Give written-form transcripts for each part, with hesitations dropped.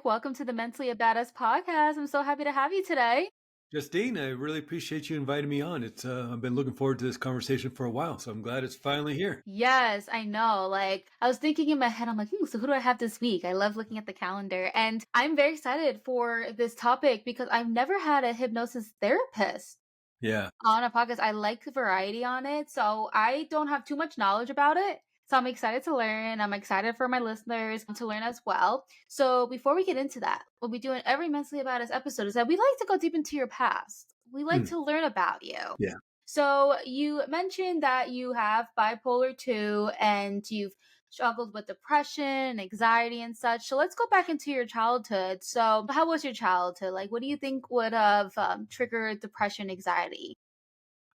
Craig. Welcome to the Mentally a Badass podcast. I'm so happy to have you today. Justine, I really appreciate you inviting me on. I've been looking forward to this conversation for a while, so I'm glad it's finally here. Yes, I know. I was thinking in my head, I'm like, so who do I have this week? I love looking at the calendar. And I'm very excited for this topic because I've never had a hypnosis therapist Yeah. on a podcast. I like the variety on it. So I don't have too much knowledge about it. So I'm excited to learn. I'm excited for my listeners to learn as well. So before we get into that, what we do in every Mentally About Us episode is that we like to go deep into your past. We like Mm, to learn about you. yeah. So you mentioned that you have bipolar 2 and you've struggled with depression, anxiety and such. So let's go back into your childhood. So how was your childhood? Like what do you think would have triggered depression, anxiety?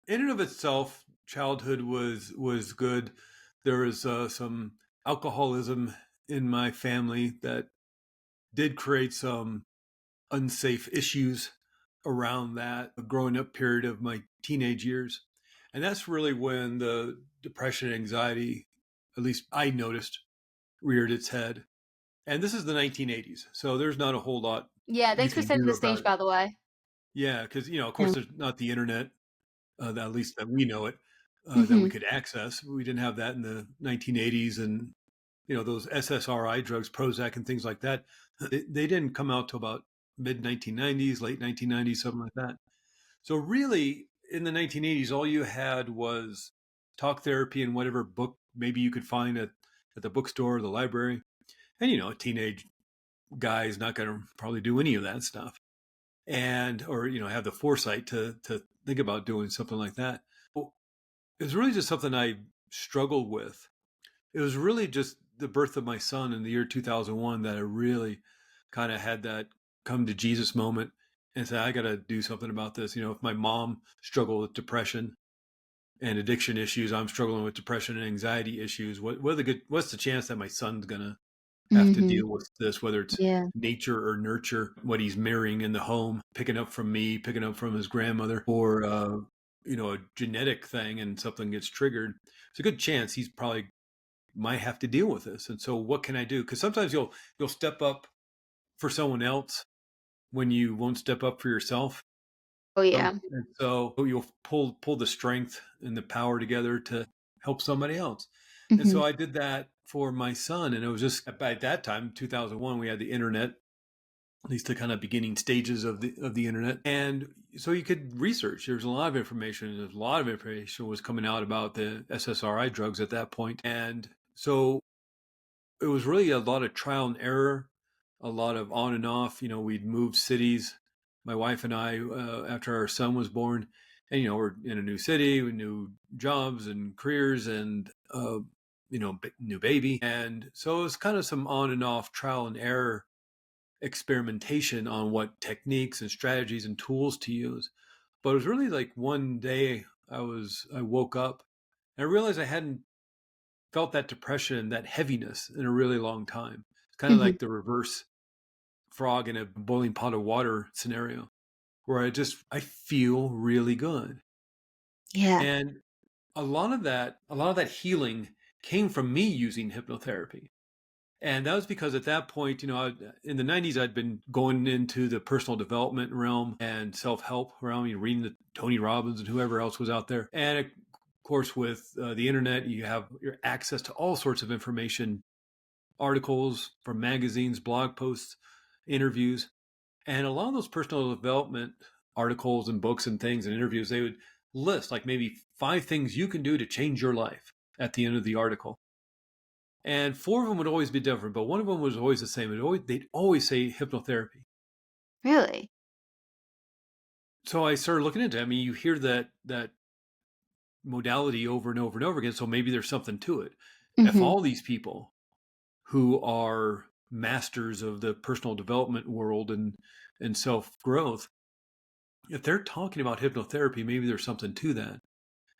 In and of itself, childhood was good. There was some alcoholism in my family that did create some unsafe issues around that growing up period of my teenage years. And that's really when the depression and anxiety, at least I noticed, reared its head. And this is the 1980s, so there's not a whole lot Yeah, you thanks for can setting do the about stage, it. by the way. Yeah, because of Yeah. course, there's not the internet, at least that we know it, that we Mhm. could access. We didn't have that in the 1980s, and those SSRI drugs, Prozac, and things like that. They didn't come out till about mid 1990s, late 1990s, something like that. So really, in the 1980s, all you had was talk therapy and whatever book maybe you could find at the bookstore or the library. And a teenage guy is not going to probably do any of that stuff, and or have the foresight to think about doing something like that. Well, it was really just something I struggled with. It was really just the birth of my son in the year 2001 that I really kind of had that come to Jesus moment and say, I got to do something about this. If my mom struggled with depression and addiction issues, I'm struggling with depression and anxiety issues. What's the chance that my son's gonna have to Mhm. deal with this, whether it's Yeah. nature or nurture, what he's mirroring in the home, picking up from me, picking up from his grandmother, or a genetic thing, and something gets triggered. It's a good chance he's probably might have to deal with this. And so, what can I do? Because sometimes you'll step up for someone else when you won't step up for yourself. Oh yeah. And so you'll pull the strength and the power together to help somebody else. And Mhm. so I did that for my son. And it was just at that time, 2001, we had the internet, at least the kind of beginning stages of the internet. And so you could research. There's a lot of information. There's a lot of information was coming out about the SSRI drugs at that point. And so it was really a lot of trial and error, a lot of on and off. We'd moved cities, my wife and I, after our son was born, and we're in a new city with new jobs and careers, and new baby, and so it was kind of some on and off trial and error experimentation on what techniques and strategies and tools to use. But it was really like one day I woke up and I realized I hadn't felt that depression, that heaviness in a really long time. It's kind of Mhm. like the reverse frog in a boiling pot of water scenario where I feel really good. Yeah. And a lot of that healing came from me using hypnotherapy. And that was because at that point, in the 90s, I'd been going into the personal development realm and self-help realm, reading the Tony Robbins and whoever else was out there. And of course, with the internet, you have your access to all sorts of information, articles from magazines, blog posts, interviews. And a lot of those personal development articles and books and things and interviews, they would list like maybe 5 things you can do to change your life at the end of the article. And 4 of them would always be different, but one of them was always the same. They'd always say hypnotherapy. Really? So I started looking into it. I mean, you hear that modality over and over and over again, so maybe there's something to it. If Mhm. all these people who are masters of the personal development world and self growth, if they're talking about hypnotherapy, maybe there's something to that.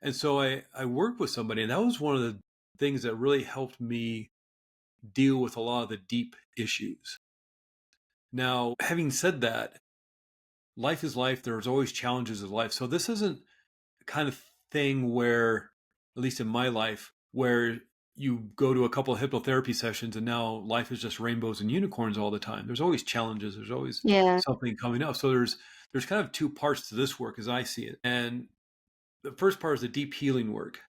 And so I worked with somebody, and that was one of the things that really helped me deal with a lot of the deep issues. Now, having said that, life is life. There's always challenges of life. So this isn't the kind of thing where, at least in my life, where you go to a couple of hypnotherapy sessions and now life is just rainbows and unicorns all the time. There's always challenges. There's always Yeah. something coming up. So there's kind of two parts to this work as I see it. And the first part is the deep healing work.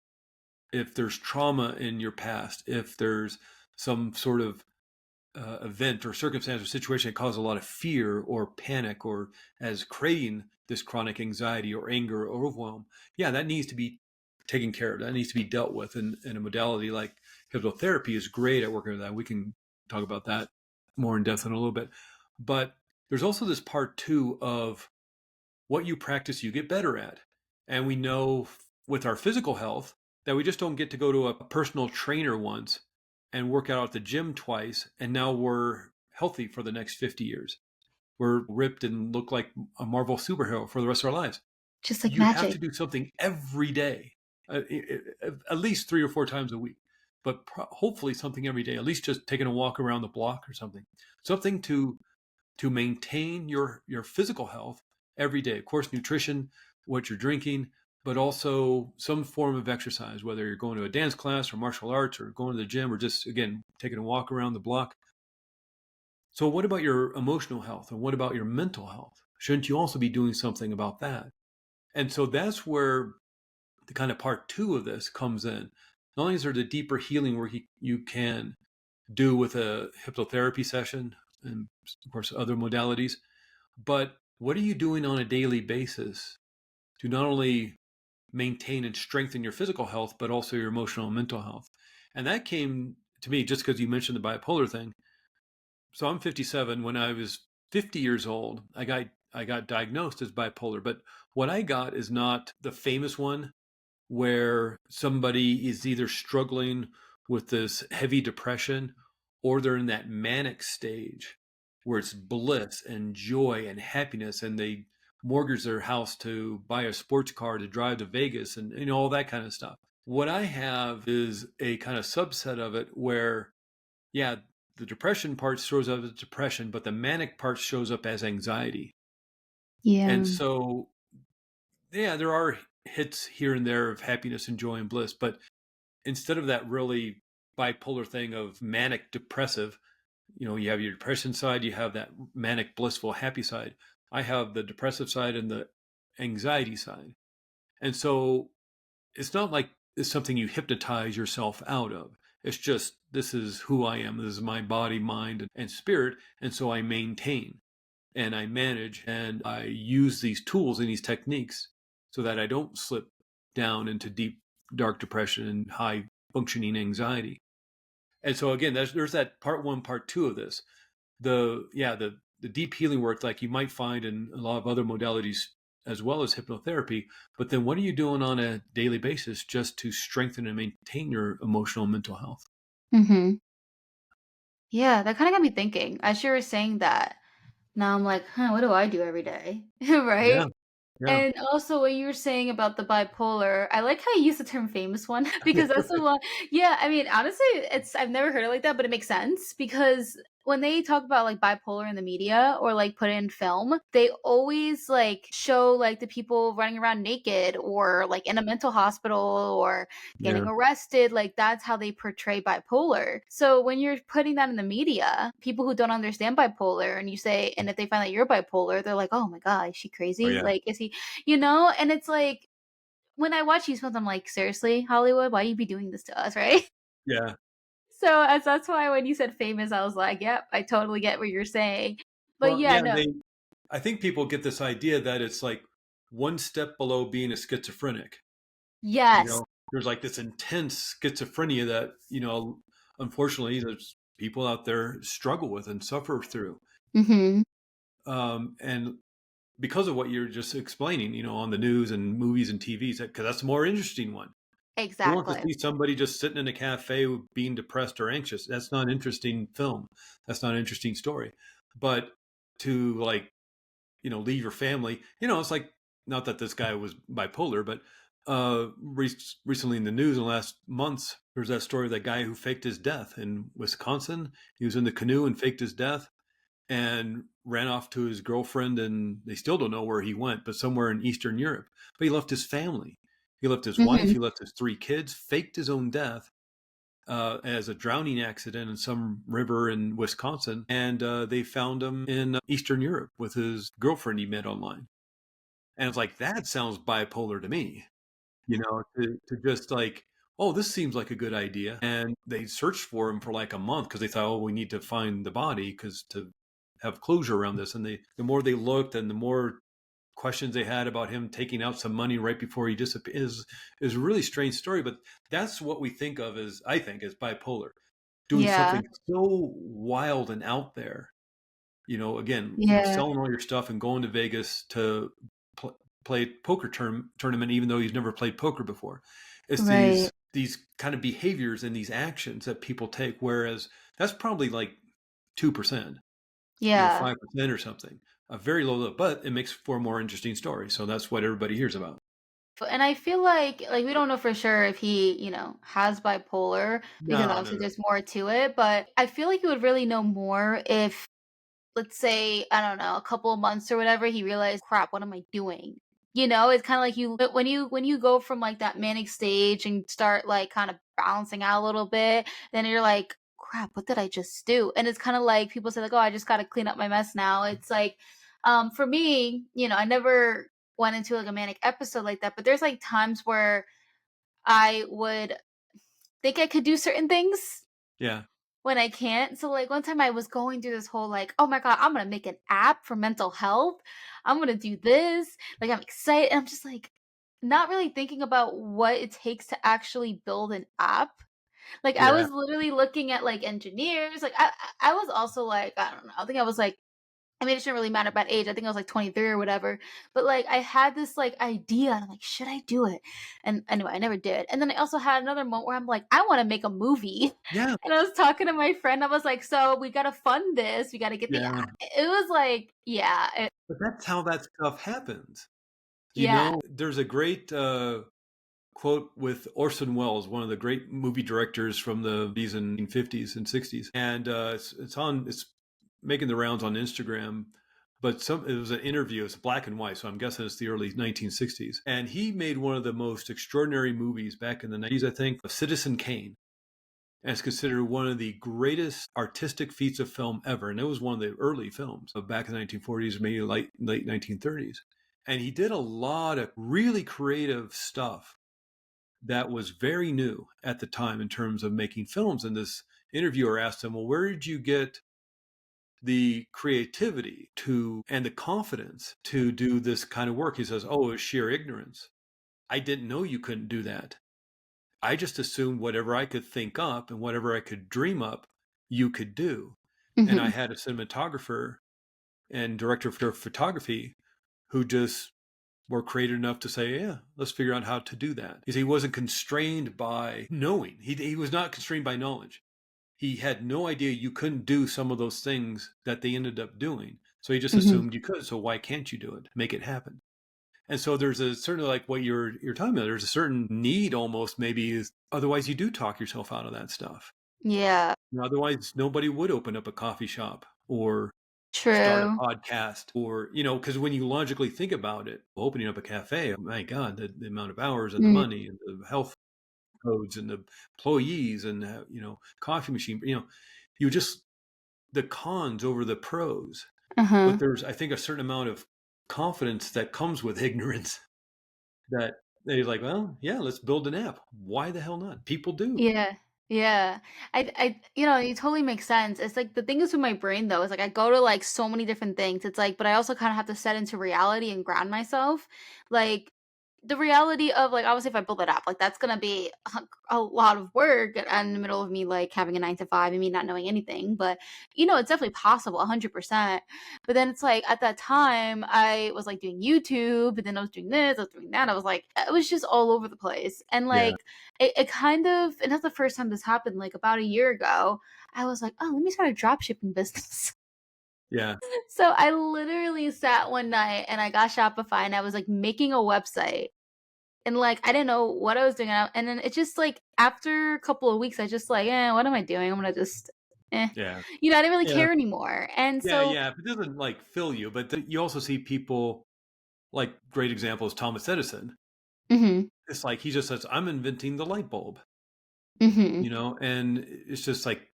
If there's trauma in your past, if there's some sort of event or circumstance or situation that causes a lot of fear or panic or as creating this chronic anxiety or anger or overwhelm, yeah, that needs to be taken care of. That needs to be dealt with. And a modality like hypnotherapy is great at working with that. We can talk about that more in depth in a little bit. But there's also this part too of what you practice, you get better at. And we know with our physical health that we just don't get to go to a personal trainer once and work out at the gym twice, and now we're healthy for the next 50 years. We're ripped and look like a Marvel superhero for the rest of our lives. Just like You have magic. to do something every day, at least 3 or 4 times a week, but hopefully something every day, at least just taking a walk around the block or something to maintain your physical health every day. Of course, nutrition, what you're drinking, but also some form of exercise, whether you're going to a dance class or martial arts or going to the gym or just, again, taking a walk around the block. So, what about your emotional health and what about your mental health? Shouldn't you also be doing something about that? And so that's where the kind of part two of this comes in. Not only is there the deeper healing work you can do with a hypnotherapy session and, of course, other modalities, but what are you doing on a daily basis to not only maintain and strengthen your physical health, but also your emotional and mental health? And that came to me just because you mentioned the bipolar thing. So I'm 57. When I was 50 years old, I got diagnosed as bipolar. But what I got is not the famous one where somebody is either struggling with this heavy depression or they're in that manic stage where it's bliss and joy and happiness and they mortgage their house to buy a sports car to drive to Vegas and all that kind of stuff. What I have is a kind of subset of it where, yeah, the depression part shows up as depression, but the manic part shows up as anxiety. And Yeah. so, yeah, there are hits here and there of happiness and joy and bliss, but instead of that really bipolar thing of manic depressive, you have your depression side, you have that manic blissful happy side. I have the depressive side and the anxiety side. And so it's not like it's something you hypnotize yourself out of. It's just, this is who I am. This is my body, mind, and spirit. And so I maintain and I manage and I use these tools and these techniques so that I don't slip down into deep, dark depression and high functioning anxiety. And so again, there's that part one, part two of this. The deep healing work like you might find in a lot of other modalities as well as hypnotherapy. But then what are you doing on a daily basis just to strengthen and maintain your emotional and mental health? Mhm. Yeah, that kinda got me thinking. As you were saying that, now I'm like, "Huh, what do I do every day?" Yeah, Right? yeah, And also what you were saying about the bipolar, I like how you use the term famous one because that's the one. Yeah, I mean, honestly, it's I've never heard it like that, but it makes sense because when they talk about like bipolar in the media or like put it in film, they always like show like the people running around naked or like in a mental hospital or getting yeah, arrested. Like that's how they portray bipolar. So when you're putting that in the media, people who don't understand bipolar and you say, and if they find that you're bipolar, they're like, oh my God, is she oh crazy? yeah, Like, is he, and it's like, when I watch these films, I'm like, seriously, Hollywood, why you be doing this to us, right? yeah. So as that's why when you said famous, I was like, yep, I totally get what you're saying. But Well, yeah, yeah, no. I think people get this idea that it's like one step below being a schizophrenic. You Yes. know, there's like this intense schizophrenia that, unfortunately, there's people out there struggle with and suffer through. Mhm. And because of what you're just explaining, on the news and movies and TVs, because that's the more interesting one. Who wants to Exactly. see somebody just sitting in a cafe being depressed or anxious? That's not an interesting film. That's not an interesting story. But to like leave your family. It's like, not that this guy was bipolar, but recently in the news in the last months, there's that story of that guy who faked his death in Wisconsin. He was in the canoe and faked his death and ran off to his girlfriend, and they still don't know where he went, but somewhere in Eastern Europe. But he left his family. He left his wife. Mhm. He left his 3 kids, faked his own death, as a drowning accident in some river in Wisconsin, and they found him in Eastern Europe with his girlfriend he met online. And it's like, that sounds bipolar to me, to just like, oh, this seems like a good idea. And they searched for him for like a month because they thought, oh, we need to find the body because to have closure around this. And the more they looked and the more questions they had about him taking out some money right before he disappeared is a really strange story. But that's what we think of as, I think, as bipolar, doing Yeah. something so wild and out there, again, Yeah. selling all your stuff and going to Vegas to play poker tournament, even though he's never played poker before. It's Right. these kind of behaviors and these actions that people take, whereas that's probably like 2%, Yeah. 5% or something, a very low level, but it makes for a more interesting story. So that's what everybody hears about. And I feel like we don't know for sure if he, has bipolar because No, no, obviously no. there's more to it, but I feel like you would really know more if, let's say, I don't know, a couple of months or whatever, he realized, crap, what am I doing? It's kind of like when you go from like that manic stage and start like kind of balancing out a little bit, then you're like, crap, what did I just do? And it's kind of like people say like, oh, I just got to clean up my mess now. It's like, for me, I never went into like a manic episode like that, but there's like times where I would think I could do certain things Yeah, when I can't. So like one time I was going through this whole like, oh my God, I'm gonna make an app for mental health. I'm gonna do this. Like I'm excited. And I'm just like not really thinking about what it takes to actually build an app. Like I yeah, was literally looking at like engineers. Like I was also like, I don't know. I think I was like, I mean, it shouldn't really matter about age. I think I was like 23 or whatever. But like I had this like idea and I'm like, should I do it? And anyway, I never did. And then I also had another moment where I'm like, I want to make a movie. yeah, And I was talking to my friend. I was like, so we gotta fund this. We gotta get the yeah. it was like, yeah, But that's how that stuff happens. yeah. There's a great quote with Orson Welles, one of the great movie directors from the 50s and 60s, and it's making the rounds on Instagram. But it was an interview. It's black and white, so I'm guessing it's the early 1960s. And he made one of the most extraordinary movies back in the 90s, I think, Citizen Kane. And it's considered one of the greatest artistic feats of film ever. And it was one of the early films of back in the 1940s, maybe late 1930s. And he did a lot of really creative stuff that was very new at the time in terms of making films. And this interviewer asked him, well, where did you get the creativity to and the confidence to do this kind of work? He says, oh, it was sheer ignorance. I didn't know you couldn't do that. I just assumed whatever I could think up and whatever I could dream up, you could do. And I Mhm. had a cinematographer and director of photography who just were creative enough to say, yeah, let's figure out how to do that. Because he wasn't constrained by knowing. He was not constrained by knowledge. He had no idea you couldn't do some of those things that they ended up doing. So he just Mhm. assumed you could. So why can't you do it? Make it happen. And so there's a certain like what you're talking about. There's a certain need almost maybe is otherwise you do talk yourself out of that stuff. Yeah. Otherwise nobody would open up a coffee shop or start a True. podcast or because when you logically think about it, opening up a cafe, oh my God, the amount of hours and the Mm. money and the health codes and the employees and coffee machine, you just the cons over the pros. But Uh-huh. there's I think a certain amount of confidence that comes with ignorance that they're like, well, yeah, let's build an app. Why the hell not? People do. Yeah. Yeah. It totally makes sense. It's like the thing is with my brain though, is like I go to like so many different things. It's like, but I also kind of have to set into reality and ground myself. Like the reality of like obviously if I build it up, like that's gonna be a lot of work in the middle of me like having a 9 to 5 and me not knowing anything. But it's definitely possible, 100%. But then it's like at that time I was like doing YouTube, and then I was doing this, I was doing that. I was like, it was just all over the place. And Yeah. like it kind of, and that's the first time this happened, like about a year ago. I was like, oh, let me start a drop shipping business. Yeah. So I literally sat one night and I got Shopify and I was like making a website. And like I didn't know what I was doing. And then it just like after a couple of weeks, I just like, what am I doing? I'm gonna just Yeah. I didn't really Yeah. care anymore. And Yeah. so Yeah. It doesn't like fill you, but you also see people like great example is Thomas Edison. mhm. It's like he just says, I'm inventing the light bulb. Mhm. you know, and it's just like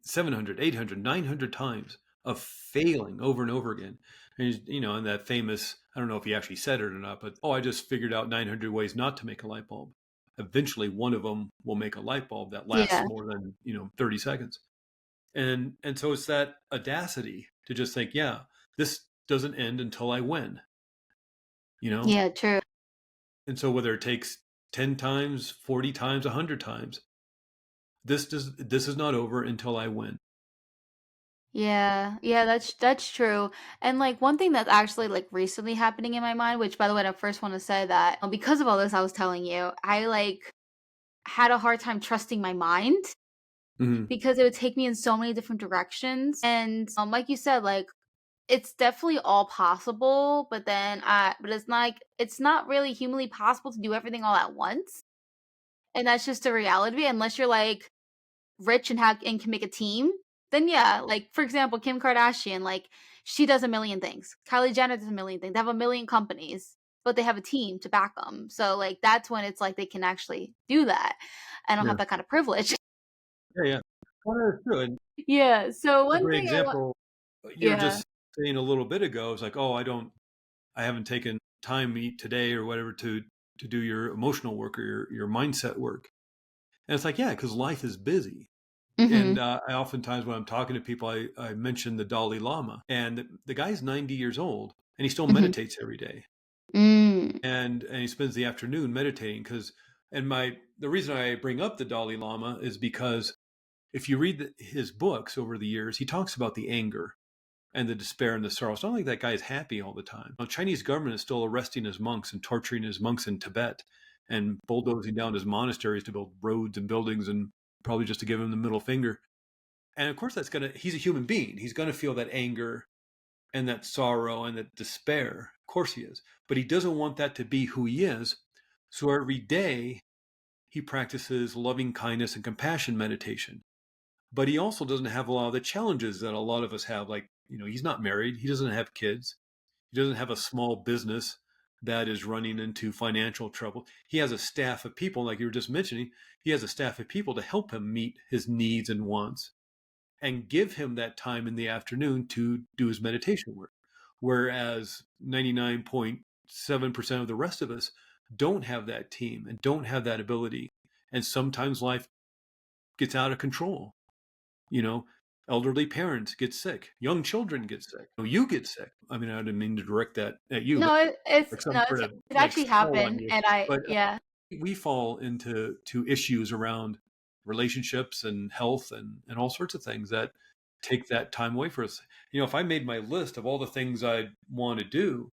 700, 800, 900 times of failing over and over again. And, you know, and that famous, I don't know if he actually said it or not, but, oh, I just figured out 900 ways not to make a light bulb. Eventually, one of them will make a light bulb that lasts Yeah. more than, 30 seconds. And so it's that audacity to just think, yeah, this doesn't end until I win, you know? Yeah, true. And so whether it takes 10 times, 40 times, 100 times, this is not over until I win. Yeah, yeah, that's true. And like one thing that's actually like recently happening in my mind, which by the way, I first want to say that because of all this I was telling you, I like had a hard time trusting my mind Mhm. because it would take me in so many different directions. And like you said, like it's definitely all possible, but then but it's not like it's not really humanly possible to do everything all at once. And that's just the reality unless you're like rich and have and can make a team, then yeah, like, for example, Kim Kardashian, like, she does a million things. Kylie Jenner does a million things. They have a million companies, but they have a team to back them. So, like, that's when it's like they can actually do that. I don't Yeah. have that kind of privilege. Yeah, yeah. Well, that's true, and Yeah, so a one great thing I want example, you were yeah. just saying a little bit ago, it's like, "Oh, I haven't taken time today or whatever to do your emotional work or your mindset work." And it's like, yeah, because life is busy. And Mhm, I oftentimes when I'm talking to people, I mention the Dalai Lama, and the guy's 90 years old, and he still mhm. meditates every day, Mm, and he spends the afternoon meditating. Because and my the reason I bring up the Dalai Lama is because if you read his books over the years, he talks about the anger and the despair and the sorrow. It's not like that guy is happy all the time. The Chinese government is still arresting his monks and torturing his monks in Tibet and bulldozing down his monasteries to build roads and buildings and probably just to give him the middle finger. And of course, he's a human being. He's going to feel that anger and that sorrow and that despair. Of course he is. But he doesn't want that to be who he is. So every day he practices loving kindness and compassion meditation. But he also doesn't have a lot of the challenges that a lot of us have. Like, he's not married, he doesn't have kids, he doesn't have a small business that is running into financial trouble. He has a staff of people, like you were just mentioning, he has a staff of people to help him meet his needs and wants and give him that time in the afternoon to do his meditation work. Whereas 99.7% of the rest of us don't have that team and don't have that ability. And sometimes life gets out of control. You know, elderly parents get sick, young children get sick, you get sick. I mean, I didn't mean to direct that at you, but no, it's like some no, sort of it like actually spell on happened, you. and I But yeah. we fall into issues around relationships and health and all sorts of things that take that time away for us. If I made my list of all the things I want to do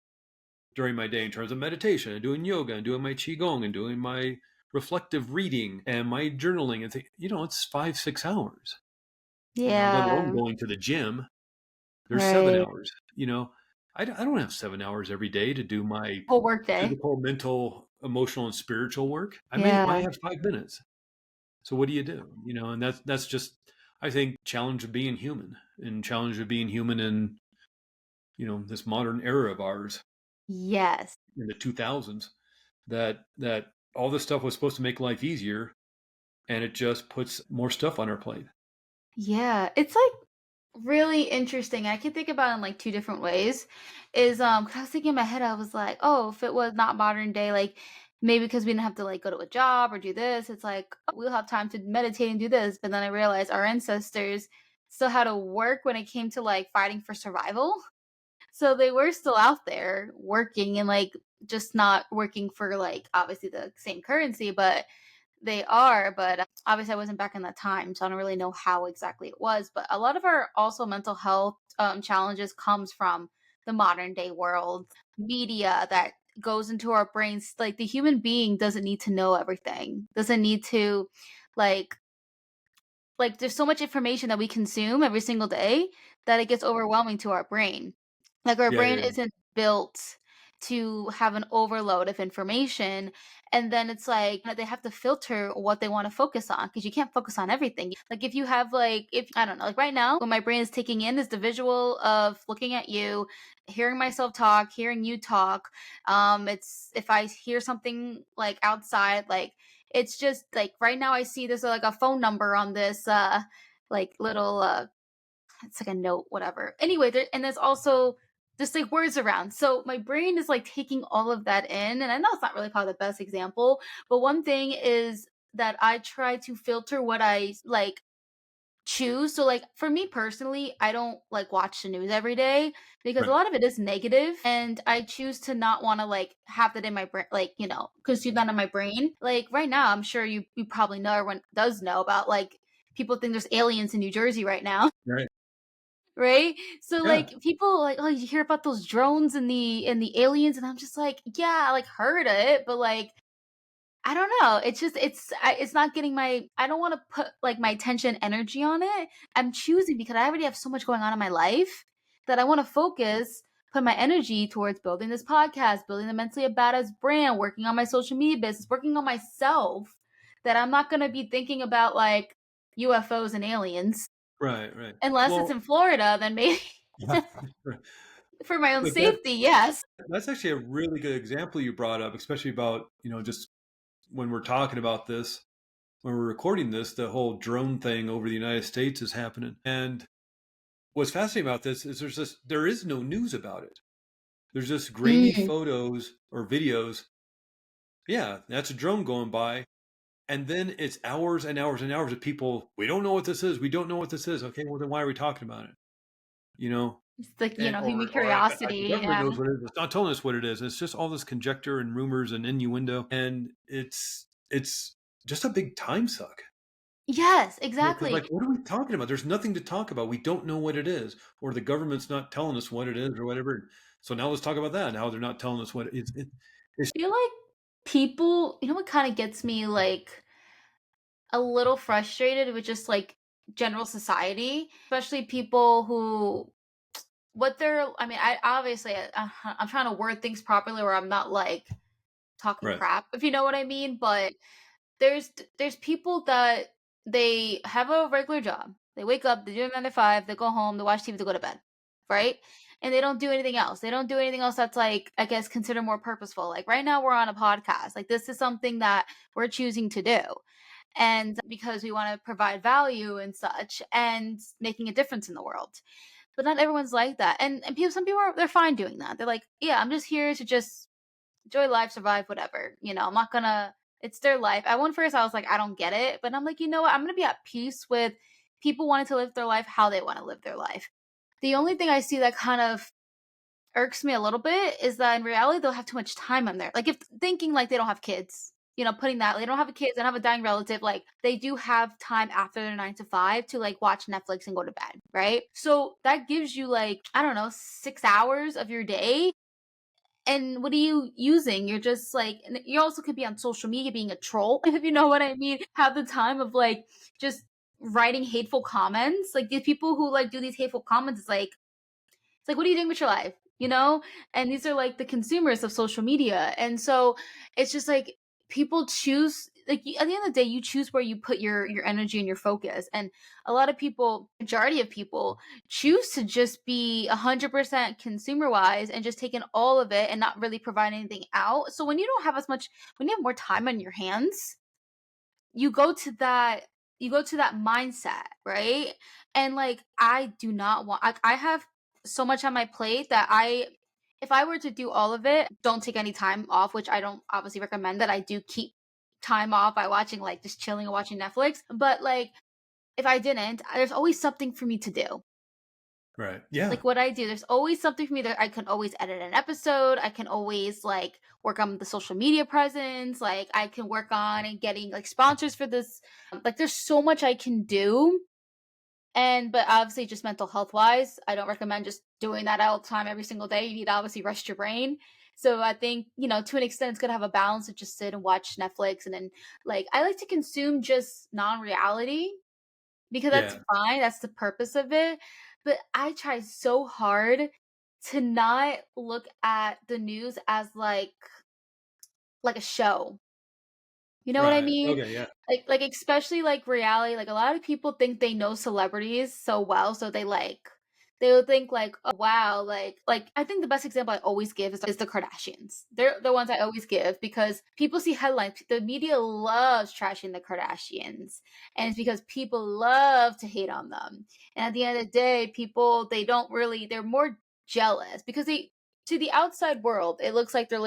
during my day in terms of meditation and doing yoga and doing my qigong and doing my reflective reading and my journaling and it's 5 6 hours, let alone Yeah, going to the gym. There's seven right. hours. I don't have 7 hours every day to do my Whole workday. physical, mental, emotional, and spiritual work. I Yeah. have 5 minutes. So what do you do? And that's just, I think, challenge of being human and challenge of being human in, this modern era of ours Yes. in the 2000s, that all this stuff was supposed to make life easier, and it just puts more stuff on our plate. Yeah, it's like really interesting. I can think about it in like two different ways. Is 'cause I was thinking in my head, I was like, oh, if it was not modern day, like maybe because we didn't have to like go to a job or do this, it's like oh, we'll have time to meditate and do this. But then I realized our ancestors still had to work when it came to like fighting for survival. So they were still out there working and like just not working for like obviously the same currency, but they are, but obviously I wasn't back in that time, so I don't really know how exactly it was. But a lot of our also mental health challenges comes from the modern day world, media that goes into our brains. Like the human being doesn't need to know everything, doesn't need to like there's so much information that we consume every single day that it gets overwhelming to our brain. Like our Yeah, brain yeah, isn't built to have an overload of information. And then it's like they have to filter what they want to focus on because you can't focus on everything. Like if you have like if I don't know, like right now, what my brain is taking in is the visual of looking at you, hearing myself talk, hearing you talk. It's if I hear something like outside, like It's just like right now I see there's like a phone number on this like little it's like a note, whatever. Anyway, and there's also just like words around. So my brain is like taking all of that in. And I know it's not really probably the best example, but one thing is that I try to filter what I like choose. So like for me personally, I don't like watch the news every day because a Right. lot of it is negative and I choose to not want to like have that in my brain, like, consume that in my brain. Like right now, I'm sure you probably know, everyone does know about like people think there's aliens in New Jersey right now. Right. Right? So, Yeah. like, people like, "Oh, you hear about those drones and the aliens?" And I'm just like, "Yeah, I, like, heard it, but, like, I don't know. It's just it's not getting my I don't wanna put, like, my attention energy on it. I'm choosing because I already have so much going on in my life that I wanna focus, put my energy towards building this podcast, building the Mentally a Badass brand, working on my social media business, working on myself, that I'm not gonna be thinking about, like, UFOs and aliens. Right. Right. Unless it's Well, in Florida, then maybe right. for my own But that safety, yes. that's actually a really good example you brought up, especially about, just when we're talking about this, when we're recording this, the whole drone thing over the United States is happening. And what's fascinating about this is there is no news about it. There's just grainy Mm. photos or videos. Yeah, that's a drone going by. And then it's hours and hours and hours of people, we don't know what this is. We don't know what this is. Okay, well then why are we talking about it? You know? It's like, And human or the curiosity, government yeah. knows what it is. It's not telling us what it is. It's just all this conjecture and rumors and innuendo. And it's just a big time suck. Yes, Because exactly. like, what are we talking about? There's nothing to talk about. We don't know what it is, or the government's not telling us what it is, or whatever. So now let's talk about that. Now they're not telling us what it's I feel like people what kinda gets me, like, a little frustrated with just, like, general society, especially people who what they're I mean, I obviously, I'm trying to word things properly where I'm not, like, talking right, crap, if you know what I mean, but there's people that they have a regular job. They wake up, they do a 9 to 5, they go home, they watch TV, they go to bed, right? And they don't do anything else. They don't do anything else that's like, I guess, considered more purposeful. Like right now, we're on a podcast. Like this is something that we're choosing to do, and because we want to provide value and such, and making a difference in the world. But not everyone's like that, and some people they're fine doing that. They're like, yeah, I'm just here to just enjoy life, survive, whatever. I'm not gonna. It's their life. At one first, I was like, I don't get it, but I'm like, you know what? I'm gonna be at peace with people wanting to live their life how they want to live their life. The only thing I see that kind of irks me a little bit is that in reality they'll have too much time on there. Like if thinking like they don't have kids, putting that they don't have a kids, they don't have a dying relative, like they do have time after their 9 to 5 to like watch Netflix and go to bed, right? So that gives you like, I don't know, 6 hours of your day, and what are you using? You're just like, and you also could be on social media being a troll, if you know what I mean. Have the time of like just writing hateful comments. Like these people who like do these hateful comments, it's like, what are you doing with your life? And these are like the consumers of social media. And so it's just like people choose, like at the end of the day, you choose where you put your energy and your focus. And a lot of people, majority of people, choose to just be 100% consumer wise and just take in all of it and not really provide anything out. So when you don't have as much, when you have more time on your hands, you go to that mindset, right? And like I do not want, I have so much on my plate that I if I were to do all of it, don't take any time off, which I don't obviously recommend, that I do keep time off by watching, like, just chilling and watching Netflix. But like if I didn't, there's always something for me to do. right. Yeah, Like what I do, there's always something for me that I can always edit an episode. I can always like work on the social media presence. Like I can work on and getting like sponsors for this. Like there's so much I can do. But obviously just mental health wise, I don't recommend just doing that all the time every single day. You need to obviously rest your brain. So I think, to an extent it's good to have a balance to just sit and watch Netflix, and then like I like to consume just non-reality because that's yeah, fine. That's the purpose of it. But I try so hard to not look at the news as like a show. You know what I right. mean? Okay, yeah, Like especially like reality. Like a lot of people think they know celebrities so well, so They would think like, "Oh, wow," like I think the best example I always give is the Kardashians. They're the ones I always give because people see headlines. The media loves trashing the Kardashians, and it's because people love to hate on them. And at the end of the day, people they don't really they're more jealous because they to the outside world, it looks like they're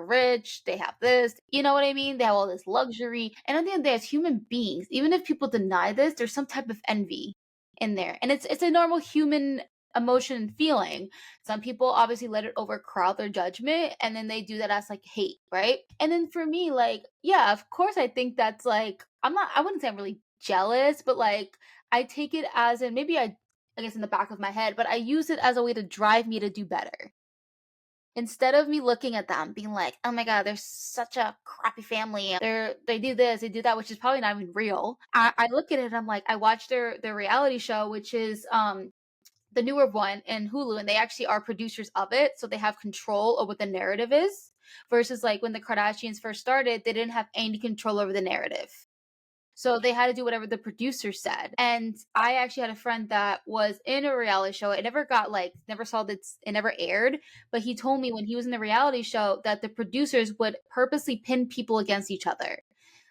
rich, they have this, you know what I mean? They have all this luxury. And at the end of the day, as human beings, even if people deny this, there's some type of envy in there. And it's a normal human emotion and feeling. Some people obviously let it overcrowd their judgment and then they do that as like hate, right? And then for me, like, yeah, of course I think that's like I wouldn't say I'm really jealous, but like I take it as in maybe I guess in the back of my head, but I use it as a way to drive me to do better. Instead of me looking at them being like, "Oh my god, they're such a crappy family. They do this, they do that," which is probably not even real. I look at it and I'm like, I watch their reality show, which is the newer one in Hulu, and they actually are producers of it, so they have control over what the narrative is. Versus like when the Kardashians first started, they didn't have any control over the narrative. So they had to do whatever the producer said. And I actually had a friend that was in a reality show. It never got like never saw that it never aired, but he told me when he was in the reality show that the producers would purposely pin people against each other.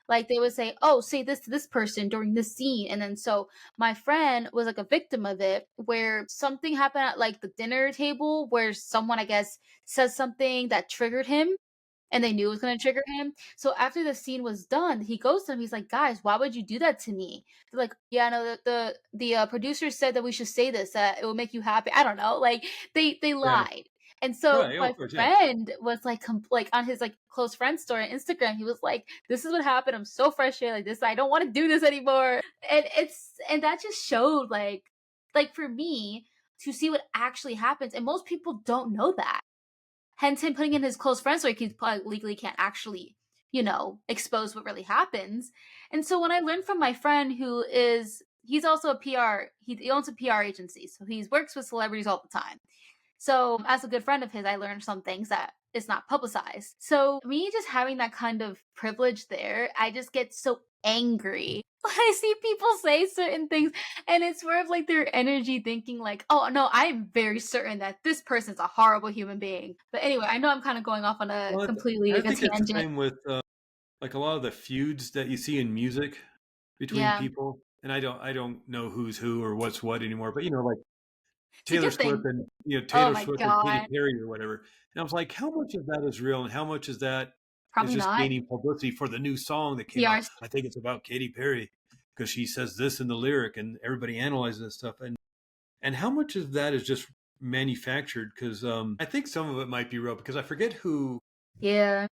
Like they would say, "Oh, say this to this person during this scene." And then so my friend was like a victim of it where something happened at like the dinner table where someone I guess says something that triggered him and they knew it was gonna trigger him. So after the scene was done, he goes to them, he's like, "Guys, why would you do that to me?" They're like, "Yeah, no, the producer said that we should say this, that it will make you happy." I don't know, like, they Right. lied. And so Right. Oh, my of course. Yeah. friend was like, like on his like close friend story on Instagram, he was like, "This is what happened. I'm so frustrated. Like this, I don't want to do this anymore." And that just showed like for me to see what actually happens, and most people don't know that. Hence him putting in his close friends so he probably legally can't actually, expose what really happens. And so when I learned from my friend he's also a PR, he owns a PR agency. So he works with celebrities all the time. So as a good friend of his, I learned some things that is not publicized. So me just having that kind of privilege there, I just get so angry when I see people say certain things and it's more of like their energy thinking like, oh no, I'm very certain that this person's a horrible human being. But anyway, I know I'm kind of going off on a Well, completely I like a think it's the tangent. same with like a lot of the feuds that you see in music between Yeah. people. And I don't know who's who or what's what anymore. But like It's a Taylor good Swift thing. and Oh Taylor my Swift and Katy god. Perry or whatever. And I was like, how much of that is real and how much is that is Probably just not. gaining publicity for the new song that came out? PR. I think it's about Katy Perry because she says this in the lyric and everybody analyzes this stuff. And how much of that is just manufactured? Because I think some of it might be real because I forget who Yeah.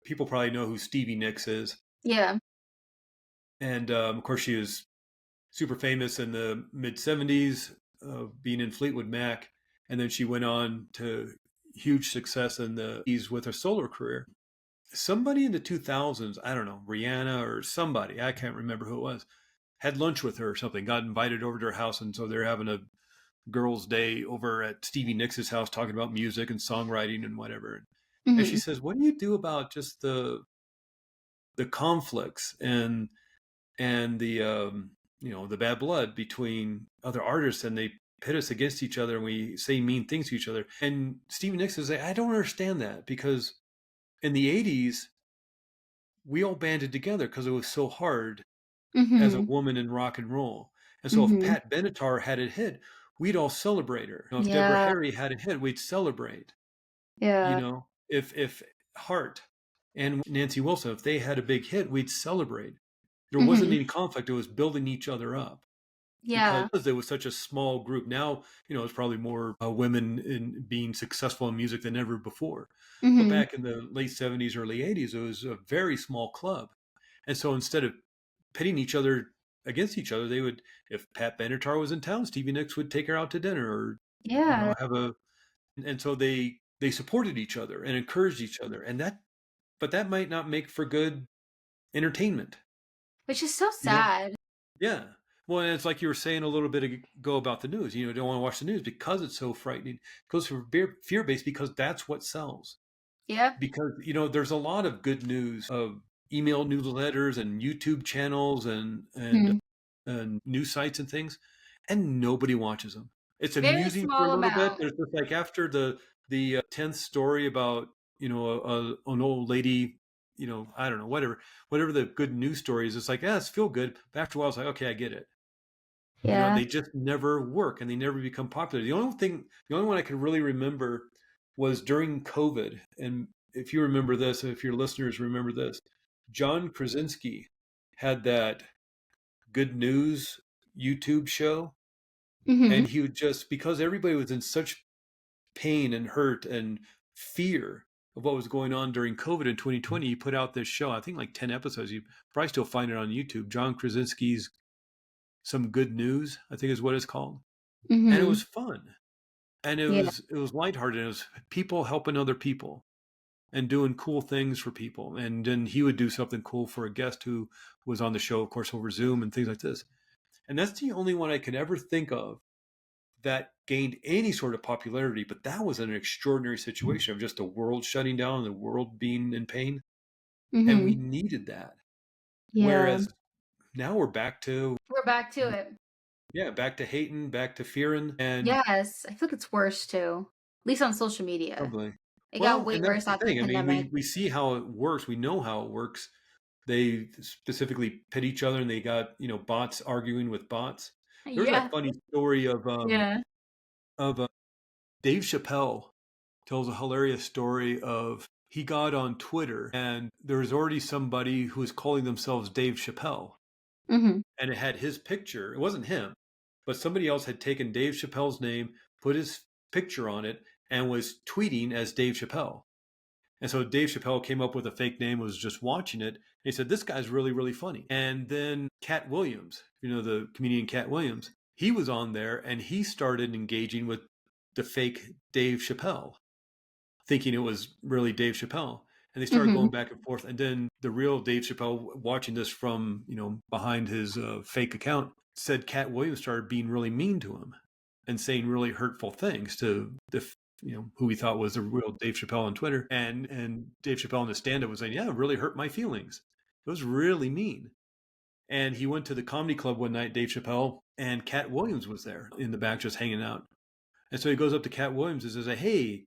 people probably know who Stevie Nicks is. Yeah. And of course, she was super famous in the mid 70s, being in Fleetwood Mac. And then she went on to huge success in the 80s with her solo career. Somebody in the 2000s, I don't know, Rihanna or somebody, I can't remember who it was, had lunch with her or something, got invited over to her house. And so they're having a girls' day over at Stevie Nicks' house talking about music and songwriting and whatever. And she Hmm. says, what do you do about just the conflicts and the the bad blood between other artists, and they pit us against each other and we say mean things to each other? And Stevie Nicks says, I don't understand that, because in the 80s we all banded together because it was so hard as a Hmm. woman in rock and roll. And so if Hmm. Pat Benatar had a hit, we'd all celebrate her. If Deborah Yeah. Harry had a hit, we'd celebrate. Yeah. If Hart and Nancy Wilson, if they had a big hit, we'd celebrate. There wasn't Hmm. any conflict. It was building each other up because Yeah. there was such a small group. Now, it's probably more women in being successful in music than ever before. But Hmm. back in the late 70s, early 80s, it was a very small club. And so instead of pitting each other against each other, they would, if Pat Benatar was in town, Stevie Nicks would take her out to dinner, or, Yeah. have a, and so they supported each other and encouraged each other. But that might not make for good entertainment. Which is so You know, sad. Yeah. Well, and it's like you were saying a little bit ago about the news. You don't want to watch the news because it's so frightening. It goes for fear based because that's what sells. Yeah. Because, there's a lot of good news of email newsletters and YouTube channels and Mhm. news sites and things, and nobody watches them. It's Very amusing for a small little bit. amount. There's just like after the 10th story about, an old lady, I don't know, whatever the good news story is, it's like, yeah, it's feel good. But after a while, it's like, okay, I get it. Yeah. They just never work and they never become popular. The only one I can really remember was during COVID. And if you remember this, if your listeners remember this, John Krasinski had that good news YouTube show. Mhm. And he would just, because everybody was in such pain and hurt and fear of what was going on during COVID in 2020, he put out this show, I think like 10 episodes. You probably still find it on YouTube. John Krasinski's Some Good News, I think is what it's called. And it was Mhm. fun. And it Yeah. was it was lighthearted. It was people helping other people and doing cool things for people. And then he would do something cool for a guest who was on the show, of course, over Zoom and things like this. And that's the only one I could ever think of that gained any sort of popularity. But that was an extraordinary situation of just the world shutting down and the world being in pain. And we Mhm. needed that. Yeah. Whereas now we're back to, We're back to it. yeah, back to hating, back to fearing. And Yes, I feel like it's worse too. At least on social media. probably, It got well, way and that's worse the after the thing. I mean, pandemic. we see how it works. We know how it works. They specifically pit each other, and they got bots arguing with bots. There was that Yeah. funny story Yeah. of Dave Chappelle tells a hilarious story of he got on Twitter and there was already somebody who was calling themselves Dave Chappelle, Mhm. and it had his picture. It wasn't him, but somebody else had taken Dave Chappelle's name, put his picture on it, and was tweeting as Dave Chappelle. And so Dave Chappelle came up with a fake name, was just watching it. And he said, "This guy's really, really funny." And then Cat Williams, the comedian Cat Williams, he was on there and he started engaging with the fake Dave Chappelle, thinking it was really Dave Chappelle. And they started Mhm. going back and forth. And then the real Dave Chappelle, watching this from, behind his fake account, said Cat Williams started being really mean to him and saying really hurtful things to who he thought was the real Dave Chappelle on Twitter. And Dave Chappelle in the stand-up was saying, "Yeah, it really hurt my feelings. It was really mean." And he went to the comedy club one night, Dave Chappelle, and Cat Williams was there in the back just hanging out. And so he goes up to Cat Williams and says, "Hey,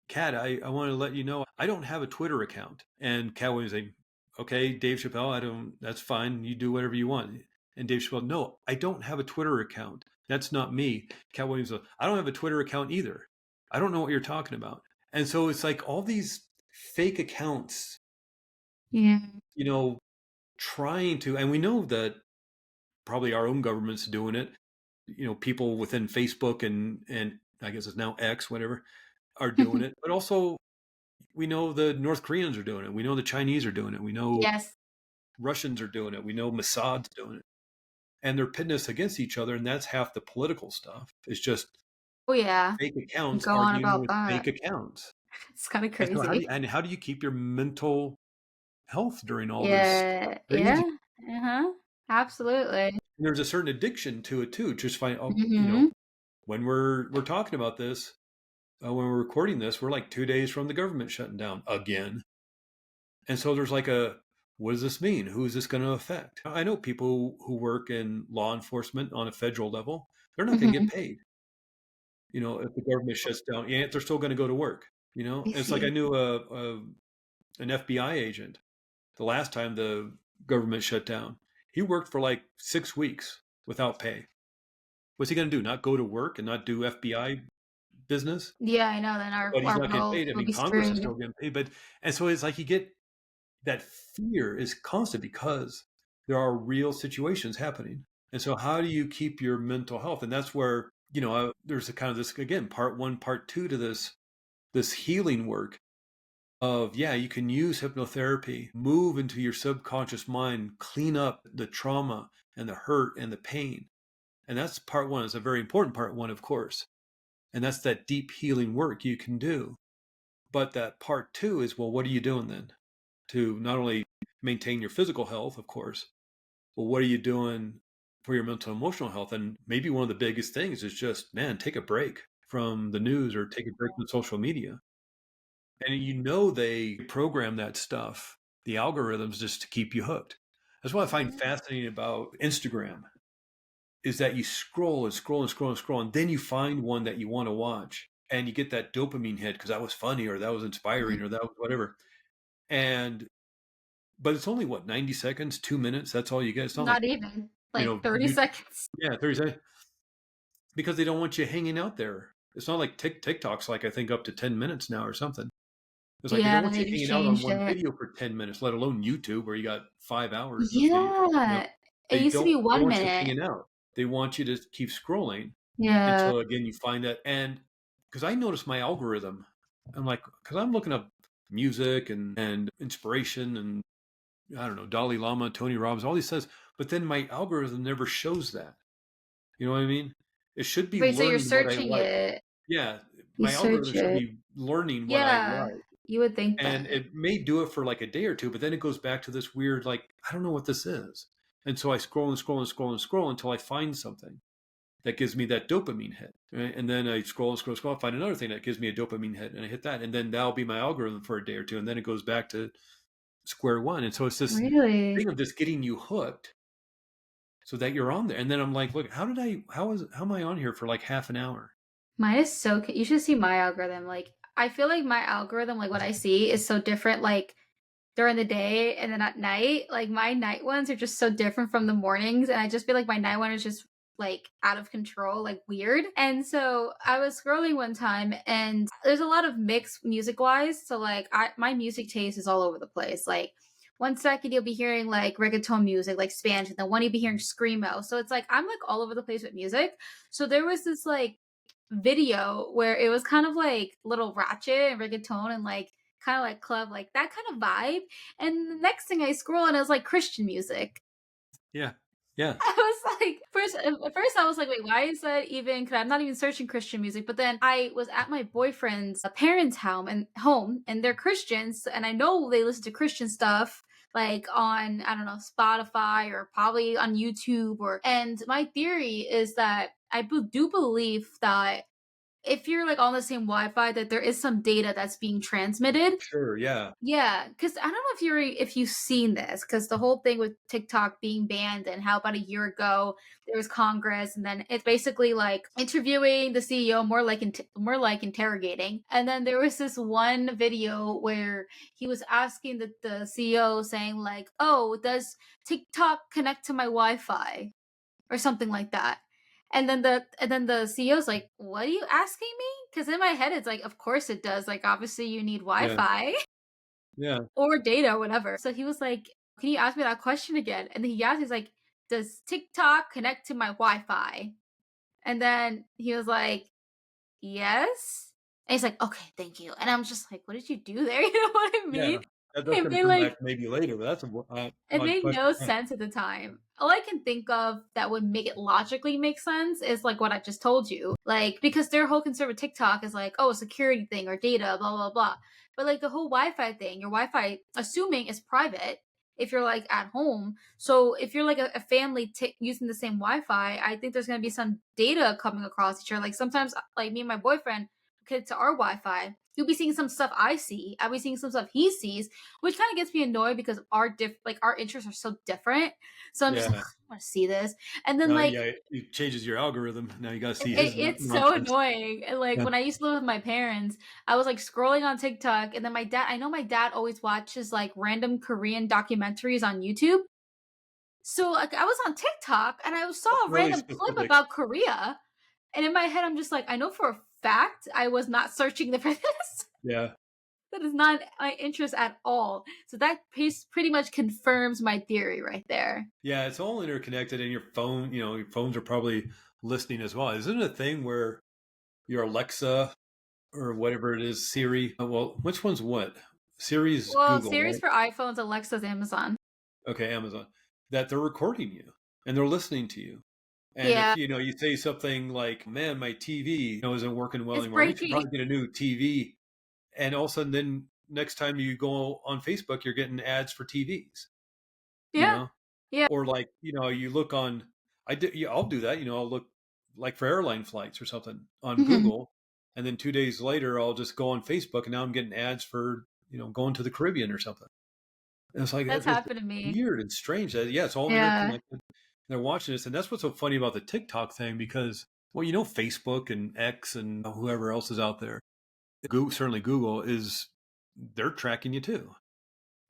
Cat, I want to let you know I don't have a Twitter account." And Cat Williams like, "Okay, Dave Chappelle, I don't. That's fine. You do whatever you want." And Dave Chappelle, "No, I don't have a Twitter account. That's not me." Cat Williams goes, "I don't have a Twitter account either. I don't know what you're talking about." And so it's like all these fake accounts, Yeah. you know, trying to, and we know that probably our own government's doing it. People within Facebook and I guess it's now X, whatever, are doing it. But also we know the North Koreans are doing it. We know the Chinese are doing it. We know Yes. Russians are doing it. We know Mossad's doing it. And they're pitting us against each other. And that's half the political stuff. It's just Oh yeah. fake accounts Go on arguing about with fake that. accounts. It's kind of And so crazy. how do you keep your mental health during all this Yeah. Yeah. crazy? Uh-huh. Absolutely. And there's a certain addiction to it too. Just find, Mhm. when we're talking about this, when we're recording this, we're like 2 days from the government shutting down again. And so there's like what does this mean? Who is this going to affect? I know people who work in law enforcement on a federal level, they're not going to get Mhm. paid. If the government shuts down, yeah, they're still going to go to work. I And it's like I see. knew an FBI agent the last time the government shut down. He worked for like 6 weeks without pay. What's he going to do? Not go to work and not do FBI business? Yeah, I know, then our But he's our not getting world paid. I will mean, be Congress is screwed. still getting paid, and so it's like you get that fear is constant because there are real situations happening. And so how do you keep your mental health? And that's where, there's a kind of this, again, part one, part two to this healing work of, yeah, you can use hypnotherapy, move into your subconscious mind, clean up the trauma and the hurt and the pain. And that's part one. It's a very important part one, of course. And that's that deep healing work you can do. But that part two is, well, what are you doing then to not only maintain your physical health, of course, but what are you doing for your mental and emotional health? And maybe one of the biggest things is just, man, take a break from the news or take a break from social media. And they program that stuff, the algorithms, just to keep you hooked. That's what I find Mhm. fascinating about Instagram. is that you scroll and scroll and scroll and scroll, and then you find one that you want to watch, and you get that dopamine hit because that was funny or that was inspiring Mhm. or that was whatever. And but it's only what, 90 seconds, 2 minutes. That's all you get. It's not like Not even like 30 you, seconds. yeah, 30 seconds because they don't want you hanging out there. It's not like TikTok's like I think up to 10 minutes now or something. It's like they don't Yeah, want they you just hanging out on changed one it. video for 10 minutes, let alone YouTube where you got 5 hours of video. You know, Yeah. It they used to be don't 1 want you minute. hanging out. They want you to keep scrolling Yeah. until again you find that. And because I noticed my algorithm, I'm like, because I'm looking up music and inspiration and I don't know, Dalai Lama, Tony Robbins, all these says, but then my algorithm never shows that. You know what I mean? It should be Wait, so you're learning what I searching like. it. Yeah, You my algorithm search should it. be learning what I Yeah, like. you would think And that. it may do it for like a day or two, but then it goes back to this weird, like, I don't know what this is. And so I scroll and scroll and scroll and scroll until I find something that gives me that dopamine hit. Right? And then I scroll and scroll and scroll, find another thing that gives me a dopamine hit, and I hit that. And then that'll be my algorithm for a day or two. And then it goes back to square one. And so it's this Really? thing of just getting you hooked so that you're on there. And then I'm like, look, how am I on here for like half an hour? Mine is so you should see my algorithm. Like, I feel like my algorithm, like what I see is so different, like during the day and then at night. Like my night ones are just so different from the mornings. And I just feel like my night one is just like out of control, like weird. And so I was scrolling one time and there's a lot of mixed music wise. So like my music taste is all over the place. Like 1 second you'll be hearing like reggaeton music, like Spanish, and then one you'll be hearing screamo. So it's like I'm like all over the place with music. So there was this like video where it was kind of like little ratchet and reggaeton and like kind of like club, like that kind of vibe. And the next thing I scroll and it was like Christian music. Yeah. Yeah. I was like, at first I was like, wait, why is that even? Because I'm not even searching Christian music. But then I was at my boyfriend's parents' home, and they're Christians, and I know they listen to Christian stuff like on I don't know Spotify or probably on YouTube or. And my theory is that do believe that if you're like on the same Wi-Fi, that there is some data that's being transmitted. Sure. Yeah. Yeah, because I don't know if you've seen this, because the whole thing with TikTok being banned and how about a year ago there was Congress, and then it's basically like interviewing the CEO more like more like interrogating. And then there was this one video where he was asking the CEO saying like, "Oh, does TikTok connect to my Wi-Fi?" or something like that. And then the CEO's like, "What are you asking me?" Because in my head it's like, "Of course it does. Like obviously you need Yeah. Wi-Fi." Yeah. or data, whatever. So he was like, "Can you ask me that question again?" And then he asked, he's like, "Does TikTok connect to my Wi-Fi?" And then he was like, "Yes." And he's like, "Okay, thank you." And I'm just like, "What did you do there?" You know what I mean? Yeah. That's It going to made come like back maybe later, but that's a it odd made question. no Yeah. sense at the time. All I can think of that would make it logically make sense is like what I just told you. Like, because their whole concern with TikTok is like, oh, a security thing or data, blah, blah, blah. But like the whole Wi Fi thing, your Wi Fi, assuming is private if you're like at home. So if you're like a family using the same Wi Fi, I think there's going to be some data coming across each other. Like sometimes, like me and my boyfriend, connect to our Wi Fi. You'll be seeing some stuff I see. I'll be seeing some stuff he sees, which kind of gets me annoyed because our interests are so different. So I'm just like, Yeah. I want to see this, and then No, like yeah. It changes your algorithm. Now you got to see his it's so nonsense. annoying. And like Yeah. when I used to live with my parents, I was like scrolling on TikTok, and then I know my dad always watches like random Korean documentaries on YouTube. So like I was on TikTok and I saw That's a really random clip specific. about Korea, and in my head I'm just like, I know for a fact I was not searching for this. Yeah. That is not my interest at all. So that piece pretty much confirms my theory right there. Yeah. It's all interconnected, and your phone, your phones are probably listening as well. Isn't it a thing where your Alexa or whatever it is, Siri? Well, which one's what? Siri's Well, Google, series right? for iPhones, Alexa's Amazon. Okay, Amazon. That they're recording you and they're listening to you. And if Yeah, you say something like, "Man, my TV, isn't working well it's anymore. We should breaking. probably get a new TV." And all of a sudden, then next time you go on Facebook, you're getting ads for TVs. You Yeah, know, yeah. or like you look on. Yeah, I'll do that. I'll look like for airline flights or something on Mhm. Google, and then 2 days later, I'll just go on Facebook, and now I'm getting ads for going to the Caribbean or something. And it's like That's it's happened to me. weird and strange that yeah, it's all Yeah. interconnected. they're watching this, and that's what's so funny about the TikTok thing because, well, Facebook and X and whoever else is out there, Google, certainly Google is they're tracking you too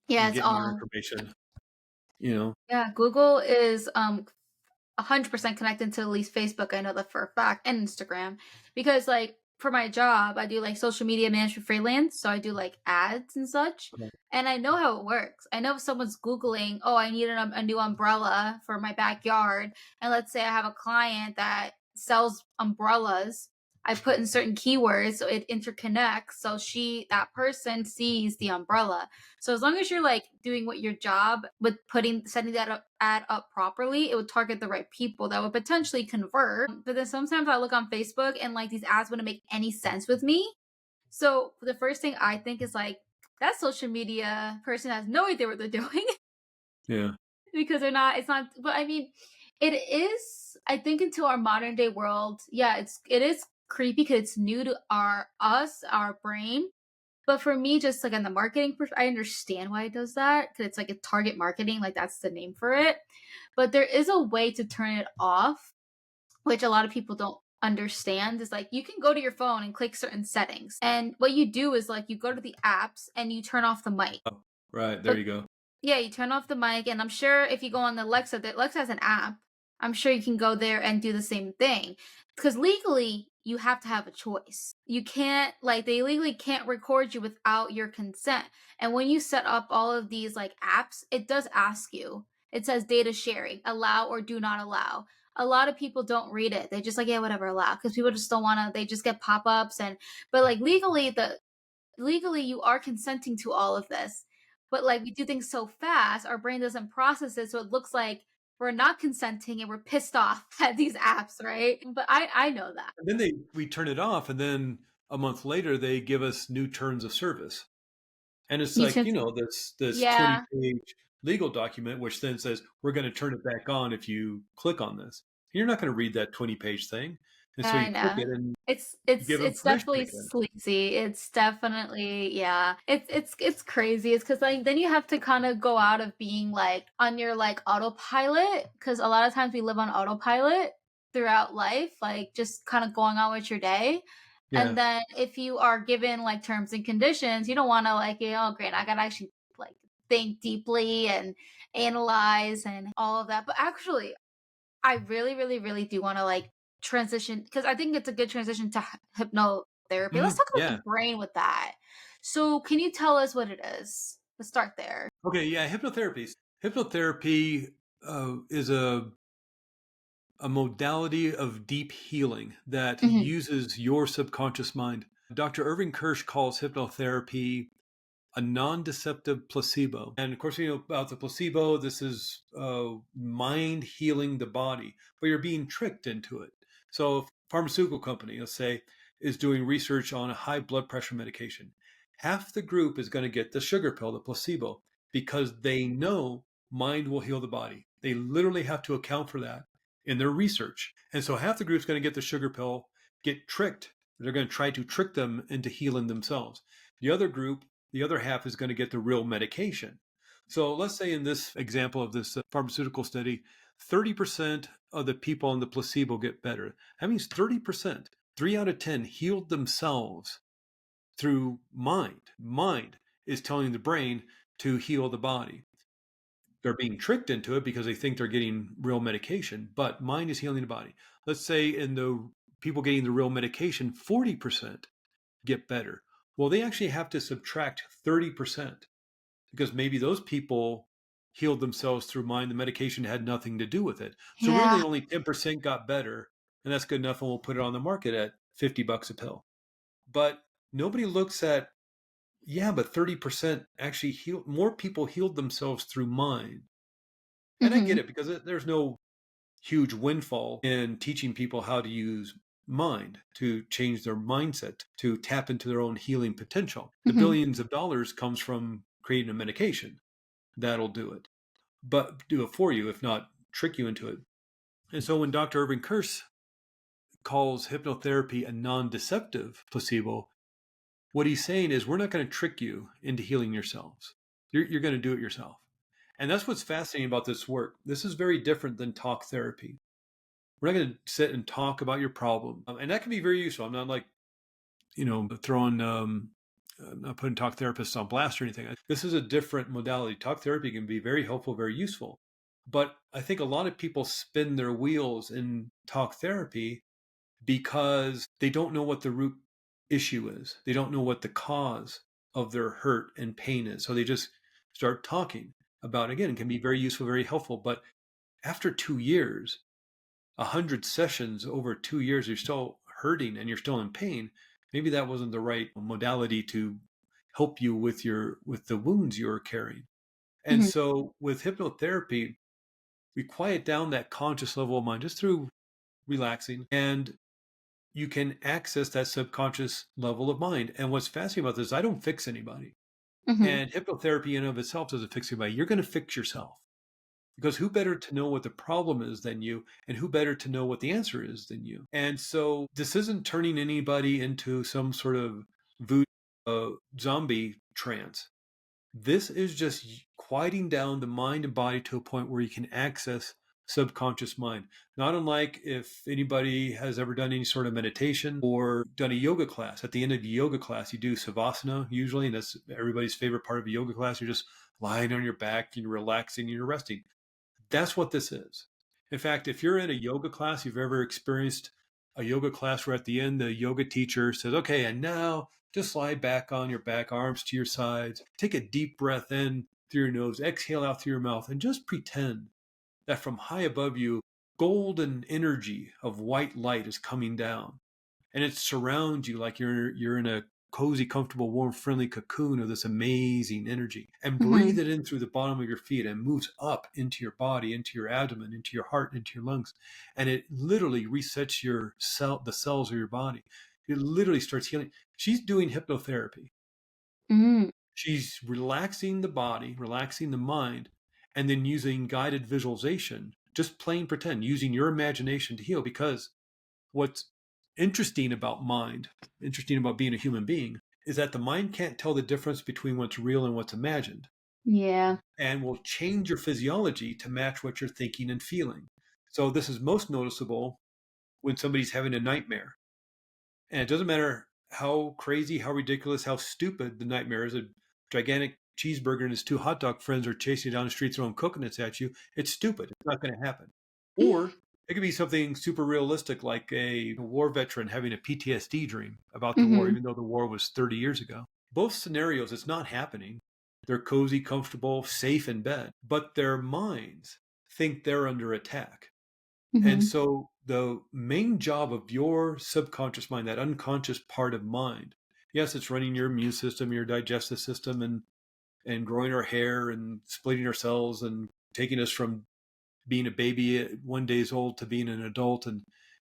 Yeah, and it's getting your all information. You know, yeah, Google is 100% connected to at least Facebook. I know that for a fact, and Instagram, because like for my job, I do like social media management freelance, so I do like ads and such, and I know how it works. I know if someone's googling, oh, I need a new umbrella for my backyard, and let's say I have a client that sells umbrellas. I put in certain keywords so it interconnects, so that person sees the umbrella. So as long as you're like doing what your job with setting that ad up properly, it would target the right people that would potentially convert. But then sometimes I look on Facebook and like these ads wouldn't make any sense with me. So the first thing I think is like that social media person has no idea what they're doing yeah. because it's not, but I mean, it is, I think into our modern day world, yeah, it is creepy because it's new to our brain, but for me, just like on the marketing, I understand why it does that because it's like a target marketing, like that's the name for it. But there is a way to turn it off, which a lot of people don't understand. Is like you can go to your phone and click certain settings, and what you do is like you go to the apps and you turn off the mic. Oh, right there But you go. yeah, you turn off the mic, and I'm sure if you go on the Alexa, that Alexa has an app. I'm sure you can go there and do the same thing. Because legally, you have to have a choice. You can't, like, they legally can't record you without your consent. And when you set up all of these, like, apps, it does ask you. It says data sharing, allow or do not allow. A lot of people don't read it. They just like, yeah, whatever, allow. Because people just don't want to, they just get pop ups. But like, legally you are consenting to all of this, but like we do things so fast our brain doesn't process it, so it looks like we're not consenting and we're pissed off at these apps, right? But I know that. And then we turn it off, and then a month later they give us new terms of service, and it's You like can, this yeah, 20-page legal document which then says we're going to turn it back on if you click on this. You're not going to read that 20-page thing, and so I you click know. it and It's you it's give them it's permission definitely again. sleazy. It's definitely, yeah. It's crazy. It's because like then you have to kind of go out of being like on your like autopilot because a lot of times we live on autopilot throughout life, like just kind of going on with your day. And Yeah. then if you are given like terms and conditions, you don't want to like, oh great, I gotta actually like think deeply and analyze and all of that. But actually, I really, really, really do want to like transition because I think it's a good transition to hypnotherapy. Let's talk about Yeah. the brain with that. So, can you tell us what it is? Let's start there. Okay. Yeah. Hypnotherapy. Hypnotherapy is a modality of deep healing that Hmm. uses your subconscious mind. Dr. Irving Kirsch calls hypnotherapy a non-deceptive placebo. And of course, about the placebo, this is mind healing the body, but you're being tricked into it. So, if a pharmaceutical company, let's say, is doing research on a high blood pressure medication, half the group is going to get the sugar pill, the placebo, because they know mind will heal the body. They literally have to account for that in their research. And so half the group is going to get the sugar pill, get tricked. They're going to try to trick them into healing themselves. The other group, the other half is going to get the real medication. So let's say in this example of this pharmaceutical study, 30% of the people on the placebo get better. That means 30%, 3 out of 10, healed themselves through mind. Mind is telling the brain to heal the body. They're being tricked into it because they think they're getting real medication, but mind is healing the body. Let's say in the people getting the real medication, 40% get better. Well, they actually have to subtract 30% because maybe those people healed themselves through mind. The medication had nothing to do with it. So really Yeah. only 10% got better, and that's good enough, and we'll put it on the market at $50 a pill. But nobody looks at, yeah, but 30% actually healed, more people healed themselves through mind. And I get Hmm. it because there's no huge windfall in teaching people how to use mind to change their mindset, to tap into their own healing potential. The Hmm. billions of dollars comes from creating a medication that'll do it, but do it for you, if not trick you into it. And so when Dr. Irving Kirsch calls hypnotherapy a non-deceptive placebo, what he's saying is we're not going to trick you into healing yourselves. You're going to do it yourself. And that's what's fascinating about this work. This is very different than talk therapy. We're not going to sit and talk about your problem. And that can be very useful. I'm not like, throwing, I'm not putting talk therapists on blast or anything. This is a different modality. Talk therapy can be very helpful, very useful. But I think a lot of people spin their wheels in talk therapy because they don't know what the root issue is. They don't know what the cause of their hurt and pain is. So they just start talking about, again, it can be very useful, very helpful. But after 2 years, 100 sessions over 2 years, you're still hurting and you're still in pain. Maybe that wasn't the right modality to help you with the wounds you're carrying. And Mhm. so with hypnotherapy, we quiet down that conscious level of mind just through relaxing, and you can access that subconscious level of mind. And what's fascinating about this is I don't fix anybody. Mhm. And hypnotherapy in and of itself doesn't fix anybody. You're going to fix yourself. Because who better to know what the problem is than you, and who better to know what the answer is than you? And so this isn't turning anybody into some sort of voodoo zombie trance. This is just quieting down the mind and body to a point where you can access subconscious mind. Not unlike if anybody has ever done any sort of meditation or done a yoga class. At the end of a yoga class, you do savasana usually, and that's everybody's favorite part of a yoga class. You're just lying on your back and you're relaxing and you're resting. That's what this is. In fact, if you're in a yoga class, you've ever experienced a yoga class where at the end the yoga teacher says, okay, and now just lie back on your back, arms to your sides, take a deep breath in through your nose, exhale out through your mouth, and just pretend that from high above you, golden energy of white light is coming down and it surrounds you like you're in a cozy, comfortable, warm, friendly cocoon of this amazing energy, and breathe Mhm. it in through the bottom of your feet and moves up into your body, into your abdomen, into your heart, into your lungs, and it literally resets the cells of your body. It literally starts healing. She's doing hypnotherapy. Mm. She's relaxing the body, relaxing the mind, and then using guided visualization, just plain pretend, using your imagination to heal. Because what's interesting about being a human being, is that the mind can't tell the difference between what's real and what's imagined, Yeah. and will change your physiology to match what you're thinking and feeling. So this is most noticeable when somebody's having a nightmare. And it doesn't matter how crazy, how ridiculous, how stupid the nightmare is. A gigantic cheeseburger and his two hot dog friends are chasing you down the street throwing coconuts at you. It's stupid. It's not going to happen. Or it could be something super realistic, like a war veteran having a PTSD dream about the war, Mhm. even though the war was 30 years ago. Both scenarios, it's not happening. They're cozy, comfortable, safe in bed, but their minds think they're under attack. And Mhm. so the main job of your subconscious mind, that unconscious part of mind, yes, it's running your immune system, your digestive system, and growing our hair and splitting our cells and taking us from being a baby at 1 days old to being an adult,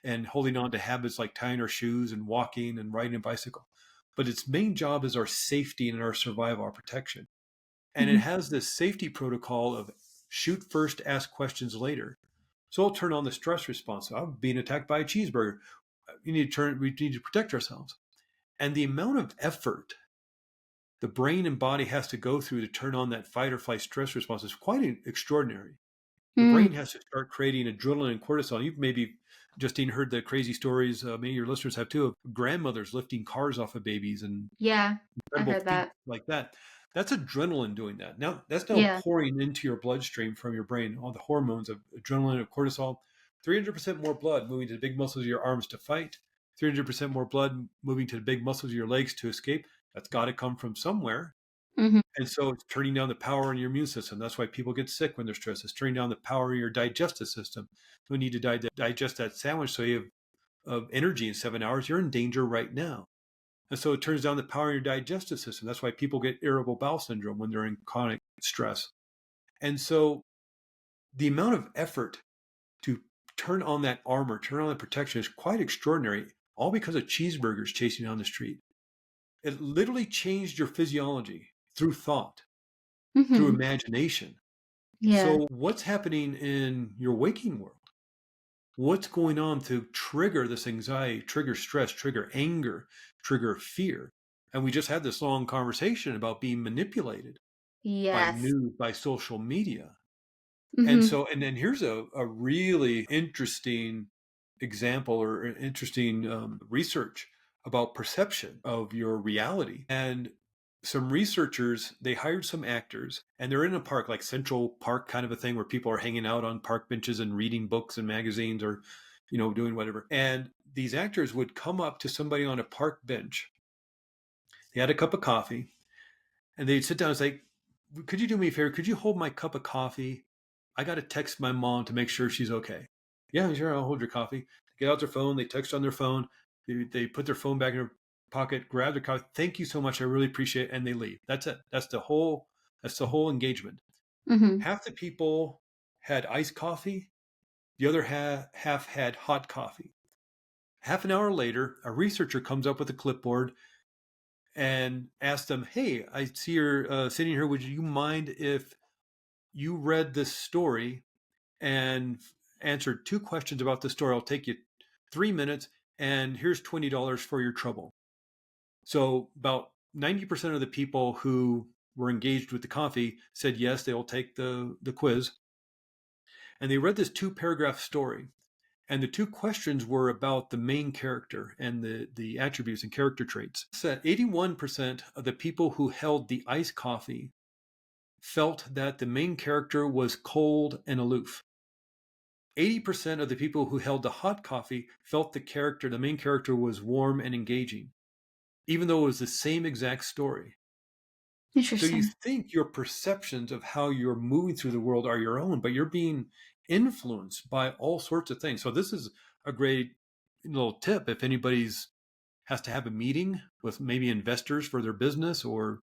and holding on to habits like tying our shoes and walking and riding a bicycle. But its main job is our safety and our survival, our protection. And it Mhm. has this safety protocol of shoot first, ask questions later. So I'll turn on the stress response. So I'm being attacked by a cheeseburger. We need to protect ourselves. And the amount of effort the brain and body has to go through to turn on that fight or flight stress response is quite extraordinary. The Mm. brain has to start creating adrenaline and cortisol. You've maybe just even heard the crazy stories, maybe your listeners have too, of grandmothers lifting cars off of babies and Yeah. I incredible heard feats that. like that. That's adrenaline doing that. Now that's now Yeah. pouring into your bloodstream from your brain, all the hormones of adrenaline and cortisol. 300% more blood moving to the big muscles of your arms to fight. 300% more blood moving to the big muscles of your legs to escape. That's got to come from somewhere. Mhm. And so it's turning down the power in your immune system. That's why people get sick when they're stressed. It's turning down the power of your digestive system. You need to digest that sandwich so you have energy in 7 hours. You're in danger right now. And so it turns down the power of your digestive system. That's why people get irritable bowel syndrome when they're in chronic stress. And so the amount of effort to turn on that armor, turn on that protection is quite extraordinary, all because of cheeseburgers chasing down the street. It literally changed your physiology through thought, through Mhm. imagination. Yeah. So, what's happening in your waking world? What's going on to trigger this anxiety, trigger stress, trigger anger, trigger fear? And we just had this long conversation about being manipulated. by Yes. news, by social media. And Mhm. so, and then here's a really interesting example or interesting research about perception of your reality. And some researchers, they hired some actors and they're in a park, like Central Park kind of a thing where people are hanging out on park benches and reading books and magazines or, doing whatever. And these actors would come up to somebody on a park bench. They had a cup of coffee and they'd sit down and say, could you do me a favor? Could you hold my cup of coffee? I got to text my mom to make sure she's okay. Yeah, sure. I'll hold your coffee. Get out their phone. They text on their phone. They put their phone back in their pocket, grab their coffee. Thank you so much. I really appreciate it. And they leave. That's it. That's the whole engagement. Mhm. Half the people had iced coffee. The other half had hot coffee. Half an hour later, a researcher comes up with a clipboard and asks them, "Hey, I see you're sitting here. Would you mind if you read this story and answered two questions about the story? I'll take you 3 minutes, and here's $20 for your trouble." So about 90% of the people who were engaged with the coffee said yes, they will take the quiz. And they read this two-paragraph story. And the two questions were about the main character and the attributes and character traits. Said 81% of the people who held the iced coffee felt that the main character was cold and aloof. 80% of the people who held the hot coffee felt the main character, was warm and engaging, even though it was the same exact story. So you Interesting. think your perceptions of how you're moving through the world are your own, but you're being influenced by all sorts of things. So this is a great little tip if anybody's has to have a meeting with maybe investors for their business or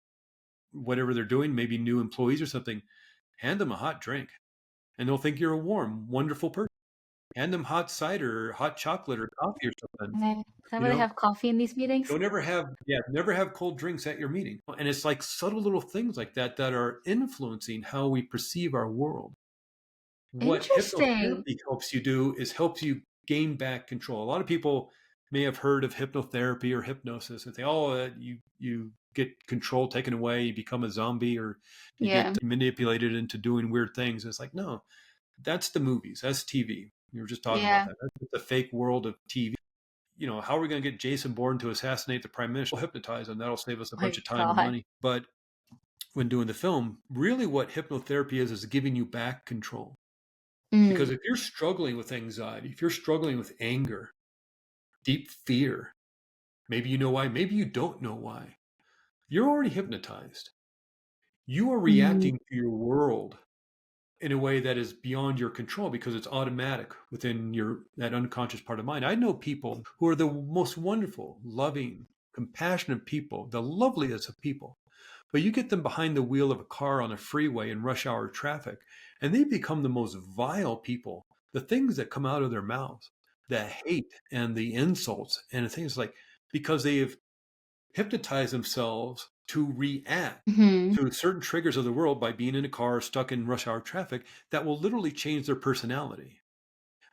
whatever they're doing, maybe new employees or something, hand them a hot drink and they'll think you're a warm, wonderful person. Hand them hot cider or hot chocolate or coffee or something. Okay. Is that You why they know, have coffee in these meetings? don't ever have never have cold drinks at your meeting. And it's like subtle little things like that that are influencing how we perceive our world. What Interesting. hypnotherapy helps you do is helps you gain back control. A lot of people may have heard of hypnotherapy or hypnosis and think, oh, you get control taken away, you become a zombie, or you Yeah. get manipulated into doing weird things. It's like, no, that's the movies, that's TV. We were just talking about Yeah. that. That's the fake world of TV. How are we going to get Jason Bourne to assassinate the prime minister? We'll hypnotize him. That'll save us a bunch My of time and God. money. But when doing the film, really what hypnotherapy is giving you back control. Because Mm. if you're struggling with anxiety, if you're struggling with anger, deep fear, maybe you know why, maybe you don't know why, you're already hypnotized. You are Mm. reacting to your world in a way that is beyond your control because it's automatic within your that unconscious part of mind. I know people who are the most wonderful, loving, compassionate people, the loveliest of people. But you get them behind the wheel of a car on a freeway in rush hour traffic, and they become the most vile people. The things that come out of their mouths, the hate and the insults and things like because they have hypnotize themselves to react Mhm. to certain triggers of the world by being in a car stuck in rush hour traffic that will literally change their personality.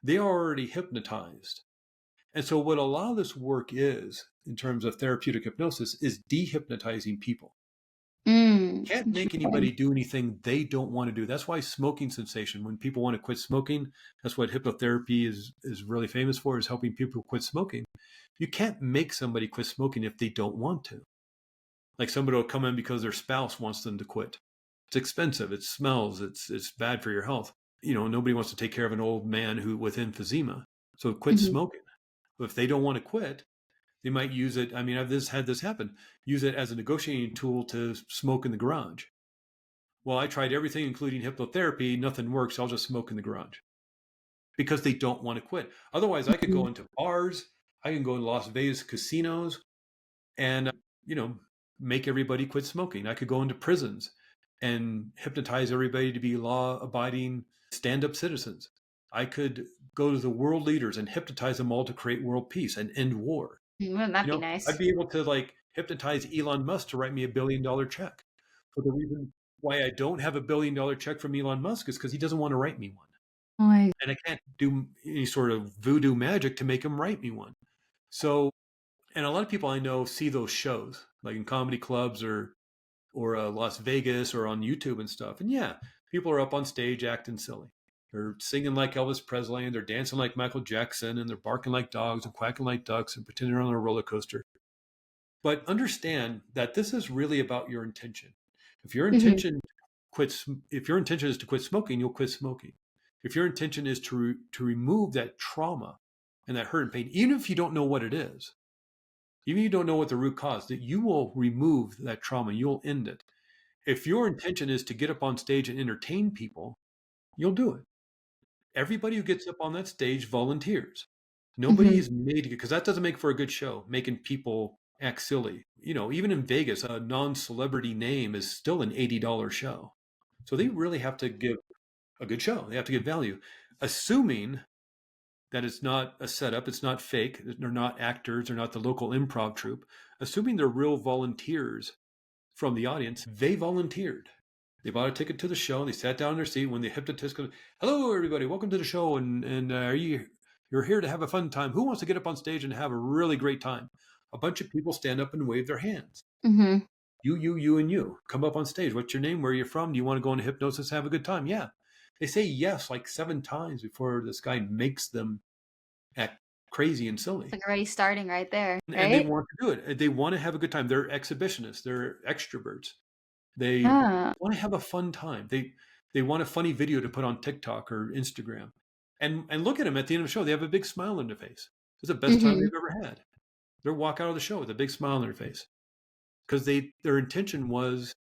They are already hypnotized. And so, what a lot of this work is, in terms of therapeutic hypnosis, is dehypnotizing people. Mm. Can't make Interesting. anybody do anything they don't want to do. That's why smoking cessation, when people want to quit smoking, that's what hypnotherapy is really famous for, is helping people quit smoking. You can't make somebody quit smoking if they don't want to. Like somebody will come in because their spouse wants them to quit. It's expensive. It smells. It's bad for your health. Nobody wants to take care of an old man who with emphysema. So quit Mhm. smoking. But if they don't want to quit, they might use it. I mean, I've had this happen. Use it as a negotiating tool to smoke in the garage. Well, I tried everything, including hypnotherapy. Nothing works. I'll just smoke in the garage because they don't want to quit. Otherwise, I could Mhm. go into bars. I can go into Las Vegas casinos and you know make everybody quit smoking. I could go into prisons and hypnotize everybody to be law-abiding stand-up citizens. I could go to the world leaders and hypnotize them all to create world peace and end war. Wouldn't that be I'd nice? be able to like hypnotize Elon Musk to write me $1 billion check. For the reason why I don't have $1 billion check from Elon Musk is because he doesn't want to write me one, Oh my and I can't do any sort of voodoo magic to make him write me one. So, and a lot of people I know see those shows, like in comedy clubs or or Las Vegas or on YouTube and stuff. And yeah, people are up on stage acting silly. They're singing like Elvis Presley and they're dancing like Michael Jackson and they're barking like dogs and quacking like ducks and pretending they're on a roller coaster. But understand that this is really about your intention. If your Hmm. intention if your intention is to quit smoking, you'll quit smoking. If your intention is to remove that trauma and that hurt and pain, even if you don't know what it is, even if you don't know what the root cause, that you will remove that trauma, you'll end it. If your intention is to get up on stage and entertain people, you'll do it. Everybody who gets up on that stage volunteers. Nobody Hmm. is made to, because that doesn't make for a good show, making people act silly. Even in Vegas, a non-celebrity name is still an $80 show. So they really have to give a good show. They have to give value, assuming that it's not a setup, it's not fake, they're not actors, they're not the local improv troupe. Assuming they're real volunteers from the audience, they volunteered. They bought a ticket to the show and they sat down in their seat when the hypnotist goes, "Hello, everybody, welcome to the show, and you're here to have a fun time. Who wants to get up on stage and have a really great time?" A bunch of people stand up and wave their hands. Hmm. You, and you come up on stage. What's your name? Where are you from? Do you want to go into hypnosis? Have a good time? Yeah. They say yes like 7 times before this guy makes them act crazy and It's silly. like already starting right there, And they right? want to do it. They want to have a good time. They're exhibitionists. They're extroverts. They Ah. want to have a fun time. They want a funny video to put on TikTok or Instagram. And look at them at the end of the show. They have a big smile on their face. It's the best time they've Hmm. ever had. They'll walk out of the show with a big smile on their face because their intention was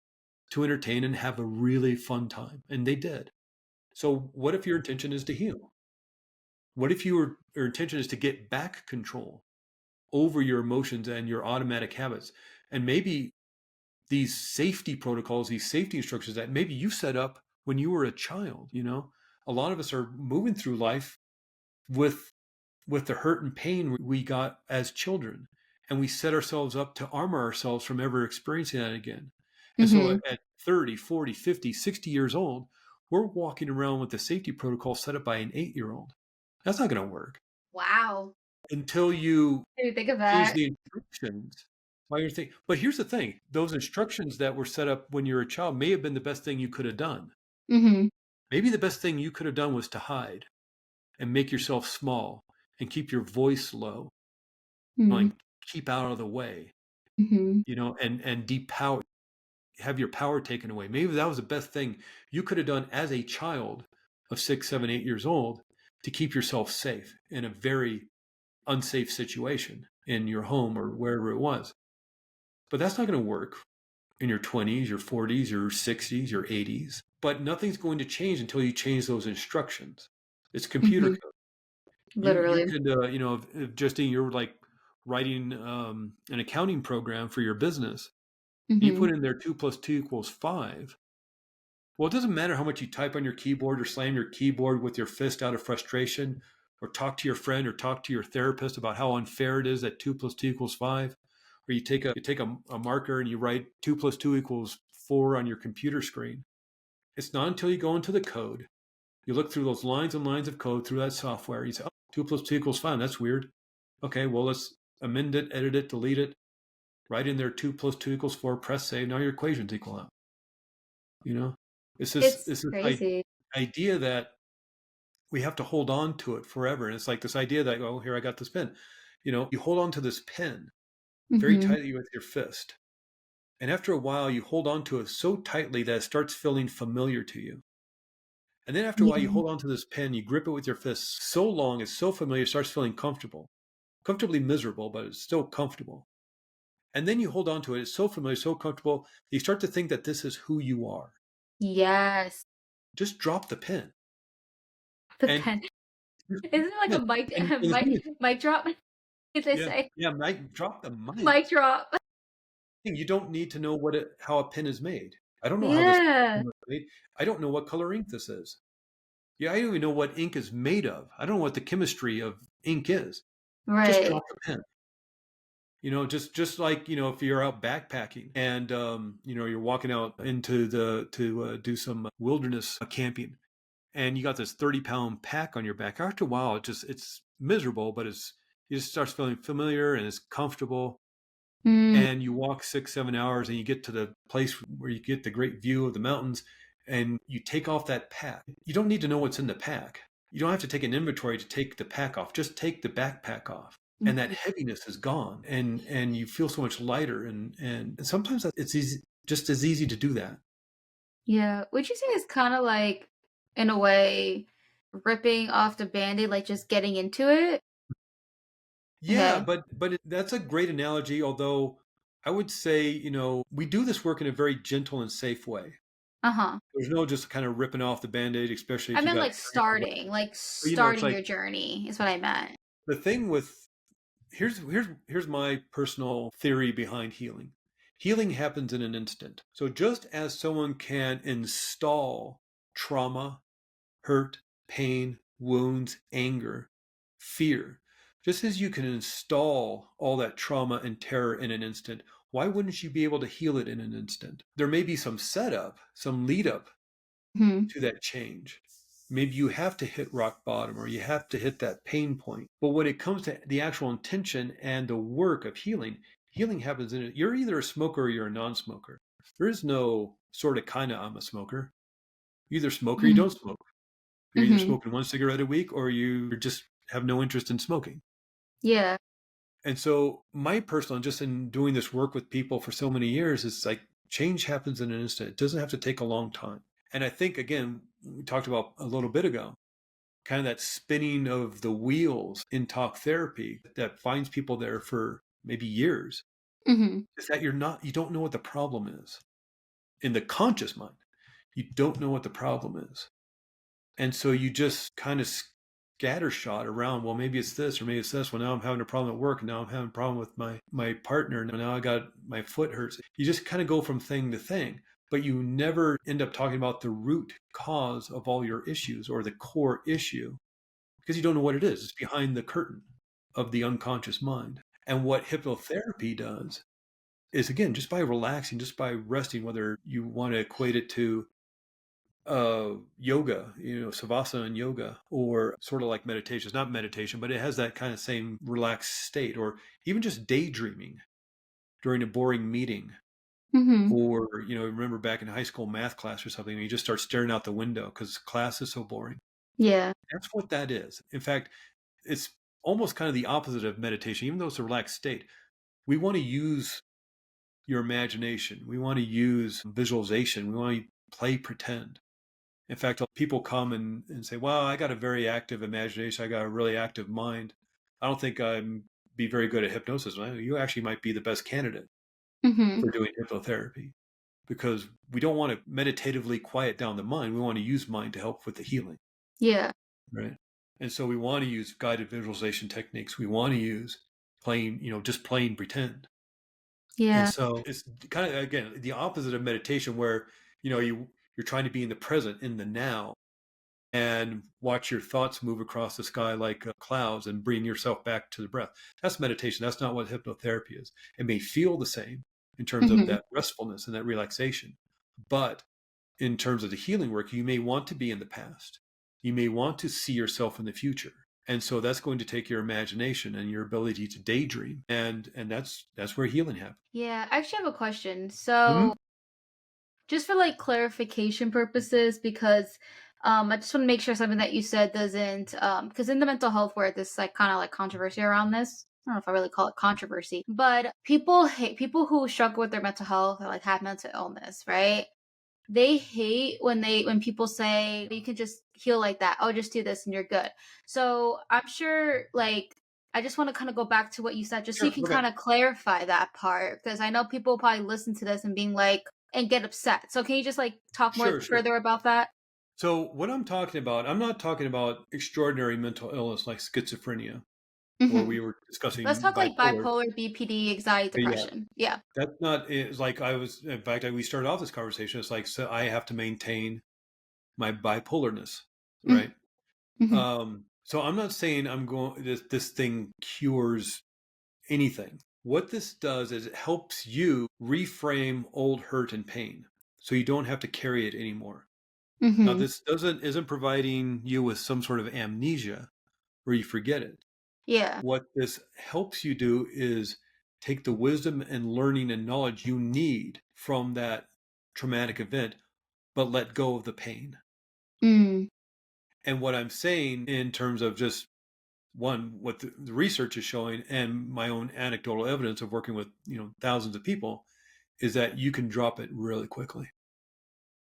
to entertain and have a really fun time, and they did. So, what if your intention is to heal? What if your intention is to get back control over your emotions and your automatic habits? And maybe these safety protocols, these safety instructions that maybe you set up when you were a child. A lot of us are moving through life with the hurt and pain we got as children, and we set ourselves up to armor ourselves from ever experiencing that again. And so Hmm. at 30, 40, 50, 60 years old, we're walking around with the safety protocol set up by an 8-year-old. That's not going to work Wow. until you Did you think of change that? the instructions while you're thinking. But here's the thing, those instructions that were set up when you were a child may have been the best thing you could have done. Hmm. Maybe the best thing you could have done was to hide and make yourself small and keep your voice low, Hmm. like keep out of the way, Hmm. and depower, have your power taken away. Maybe that was the best thing you could have done as a child of 6, 7, 8 years old to keep yourself safe in a very unsafe situation in your home or wherever it was. But that's not going to work in your 20s, your 40s, your 60s, your 80s. But nothing's going to change until you change those instructions. It's computer Hmm. code. You Literally. could if Justine, you're like writing an accounting program for your business. You Hmm. put in there 2 + 2 = 5. Well, it doesn't matter how much you type on your keyboard or slam your keyboard with your fist out of frustration, or talk to your friend or talk to your therapist about how unfair it is that 2 + 2 = 5. Or you take a marker and you write 2 + 2 = 4 on your computer screen. It's not until you go into the code, you look through those lines and lines of code through that software, you say, oh, 2 + 2 = 5. That's weird. Okay, well, let's amend it, edit it, delete it, write in there 2 + 2 = 4, press save. Now your equations equal out. You know, it's this It's it's this crazy. idea that we have to hold on to it forever. And it's like this idea that, oh, here, I got this pen. You hold on to this pen very Hmm. tightly with your fist. And after a while, you hold on to it so tightly that it starts feeling familiar to you. And then after a while, you Yeah. hold on to this pen, you grip it with your fist so long, it's so familiar, it starts feeling comfortable. Comfortably miserable, but it's still comfortable. And then you hold on to it, it's so familiar, so comfortable, you start to think that this is who you are. Yes. Just drop the pen. The And pen. Isn't it like a mic and the thing is, mic drop? They yeah, say yeah, Mike, drop the mic. mic drop. You don't need to know how a pen is made. I don't know how this Yeah. pen was made. I don't know what color ink this is. Yeah, I don't even know what ink is made of. I don't know what the chemistry of ink is. Just Right. drop the pen. Just like, if you're out backpacking and you're walking out into the to do some wilderness camping, and you got this 30-pound pack on your back. After a while, it's miserable, but it just starts feeling familiar and it's comfortable. Mm, and you walk 6, 7 hours and you get to the place where you get the great view of the mountains and you take off that pack. You don't need to know what's in the pack. You don't have to take an inventory to take the pack off. Just take the backpack off. And that mhm. heaviness is gone and you feel so much lighter and sometimes it's easy, just as easy to do that. Yeah. Would you say it's kind of like, in a way, ripping off the band-aid, like just getting into it? Yeah, Okay. but that's a great analogy, although I would say, we do this work in a very gentle and safe way. Uh-huh. There's no just kind of ripping off the band-aid, especially I if you meant got like it's starting like your journey is what I meant. the thing with here's my personal theory behind healing. Healing happens in an instant. So just as someone can install trauma, hurt, pain, wounds, anger, fear, just as you can install all that trauma and terror in an instant, why wouldn't you be able to heal it in an instant? There may be some setup, some lead up Mhm. to that change. Maybe you have to hit rock bottom or you have to hit that pain point. But when it comes to the actual intention and the work of healing, healing happens in it. You're either a smoker or you're a non smoker. There is no sort of kind of I'm a smoker. You either smoke or you Mhm. don't smoke. You're either Mhm. smoking one cigarette a week or you just have no interest in smoking. Yeah. And so, my personal, just in doing this work with people for so many years, it's like change happens in an instant. It doesn't have to take a long time. And I think, again, we talked about a little bit ago, kind of that spinning of the wheels in talk therapy that finds people there for maybe years Mhm. is that you don't know what the problem is. In the conscious mind, you don't know what the problem is. And so you just kind of scattershot around. Well, maybe it's this, or maybe it's this. Well, now I'm having a problem at work, and now I'm having a problem with my partner, and now I got my foot hurts. You just kind of go from thing to thing, but you never end up talking about the root cause of all your issues or the core issue because you don't know what it is. It's behind the curtain of the unconscious mind. And what hypnotherapy does is, again, just by relaxing, just by resting, whether you want to equate it to yoga, savasana and yoga, or sort of like meditation. It's not meditation, but it has that kind of same relaxed state, or even just daydreaming during a boring meeting. Mhm. Or, remember back in high school math class or something, you just start staring out the window because class is so boring. Yeah. That's what that is. In fact, it's almost kind of the opposite of meditation, even though it's a relaxed state. We want to use your imagination, we want to use visualization, we want to play pretend. In fact, people come and say, "Well, I got a very active imagination. I got a really active mind. I don't think I'm be very good at hypnosis." Well, you actually might be the best candidate Mhm. for doing hypnotherapy because we don't want to meditatively quiet down the mind. We want to use mind to help with the healing, Yeah. right? And so we want to use guided visualization techniques. We want to use plain, just plain pretend. And Yeah. so it's kind of again the opposite of meditation, where you're trying to be in the present, in the now, and watch your thoughts move across the sky like clouds and bring yourself back to the breath. That's meditation. That's not what hypnotherapy is. It may feel the same in terms of Mhm. that restfulness and that relaxation, but in terms of the healing work, you may want to be in the past. You may want to see yourself in the future. And so that's going to take your imagination and your ability to daydream. And that's where healing happens. Yeah. I actually have a question. Mhm. So, just for like clarification purposes, because I just want to make sure something that you said doesn't because in the mental health world there's like kind of like controversy around this. I don't know if I really call it controversy, but people hate people who struggle with their mental health or like have mental illness, right? They hate when people say you can just heal like that. Oh, just do this and you're good. So I'm sure like I just want to kind of go back to what you said, just so you Sure. can Okay. kind of clarify that part, because I know people probably listen to this and being like and get upset. So can you just like talk more Sure. Sure. further about that? So what I'm talking about, I'm not talking about extraordinary mental illness like schizophrenia, or Hmm. we were Let's discussing talk like bipolar. bipolar, BPD, anxiety, But yeah, depression. Yeah. that's not. It's like I was. In fact, we started off this conversation. It's like so I have to maintain my bipolarness, right? Mm-hmm. So I'm not saying I'm going. This thing cures anything. What this does is it helps you reframe old hurt and pain, so you don't have to carry it anymore. Now, Hmm. this doesn't isn't providing you with some sort of amnesia where you forget it. Yeah. What this helps you do is take the wisdom and learning and knowledge you need from that traumatic event, but let go of the pain. Mm. And what I'm saying in terms of just one, what the research is showing and my own anecdotal evidence of working with, thousands of people is that you can drop it really quickly.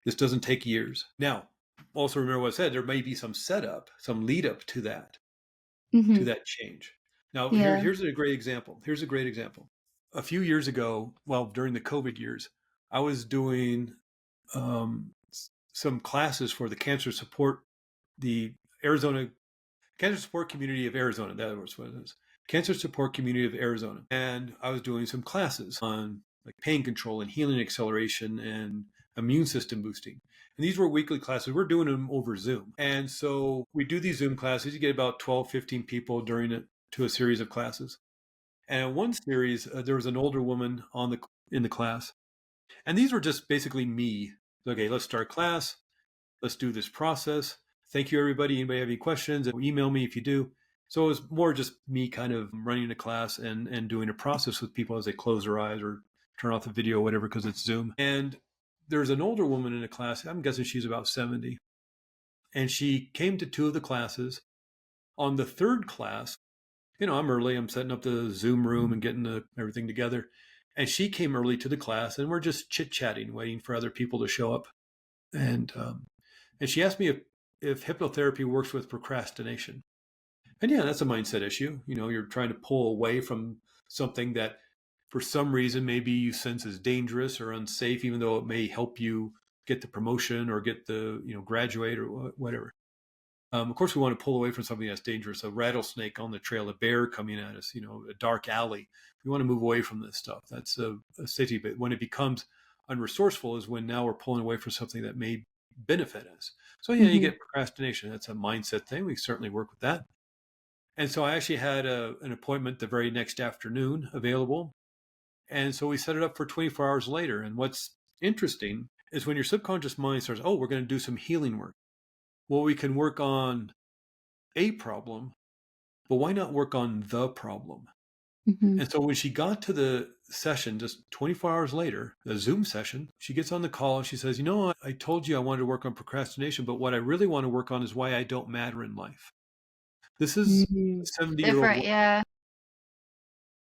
This doesn't take years. Now, also remember what I said, there may be some setup, some lead up to Mm-hmm. that change. Now, Yeah. here's a great example. Here's a great example. A few years ago, well, during the COVID years, I was doing um, some classes for the cancer support, the Arizona Cancer Support Community of Arizona. That was what it is. Cancer Support Community of Arizona. And I was doing some classes on like pain control and healing acceleration and immune system boosting. And these were weekly classes. We're doing them over Zoom. And so we do these Zoom classes. You get about 12, 15 people during it to a series of classes. And in one series, there was an older woman in the class. And these were just basically me. Okay, let's start class. Let's do this process. Thank you, everybody. Anybody have any questions? Email me if you do. So it was more just me kind of running a class and doing a process with people as they close their eyes or turn off the video or whatever because it's Zoom. And there's an older woman in the class. I'm guessing she's about 70. And she came to two of the classes. On the third class, I'm early. I'm setting up the Zoom room and getting everything together. And she came early to the class and we're just chit chatting, waiting for other people to show up. And she asked me if hypnotherapy works with procrastination. And yeah, that's a mindset issue. You're trying to pull away from something that for some reason maybe you sense is dangerous or unsafe, even though it may help you get the promotion or get the, graduate or whatever. Of course, we want to pull away from something that's dangerous, a rattlesnake on the trail, a bear coming at us, a dark alley. We want to move away from this stuff. That's a safety. But when it becomes unresourceful is when now we're pulling away from something that may benefit us. So yeah, you Mm-hmm. get procrastination. That's a mindset thing. We certainly work with that. And so I actually had an appointment the very next afternoon available. And so we set it up for 24 hours later. And what's interesting is when your subconscious mind starts, oh, we're going to do some healing work. Well, we can work on a problem, but why not work on the problem? Mm-hmm. And so when she got to the session just 24 hours later, the Zoom session, she gets on the call and she says, I told you I wanted to work on procrastination, but what I really want to work on is why I don't matter in life. This is a Mm-hmm. 70-year-old Different, yeah.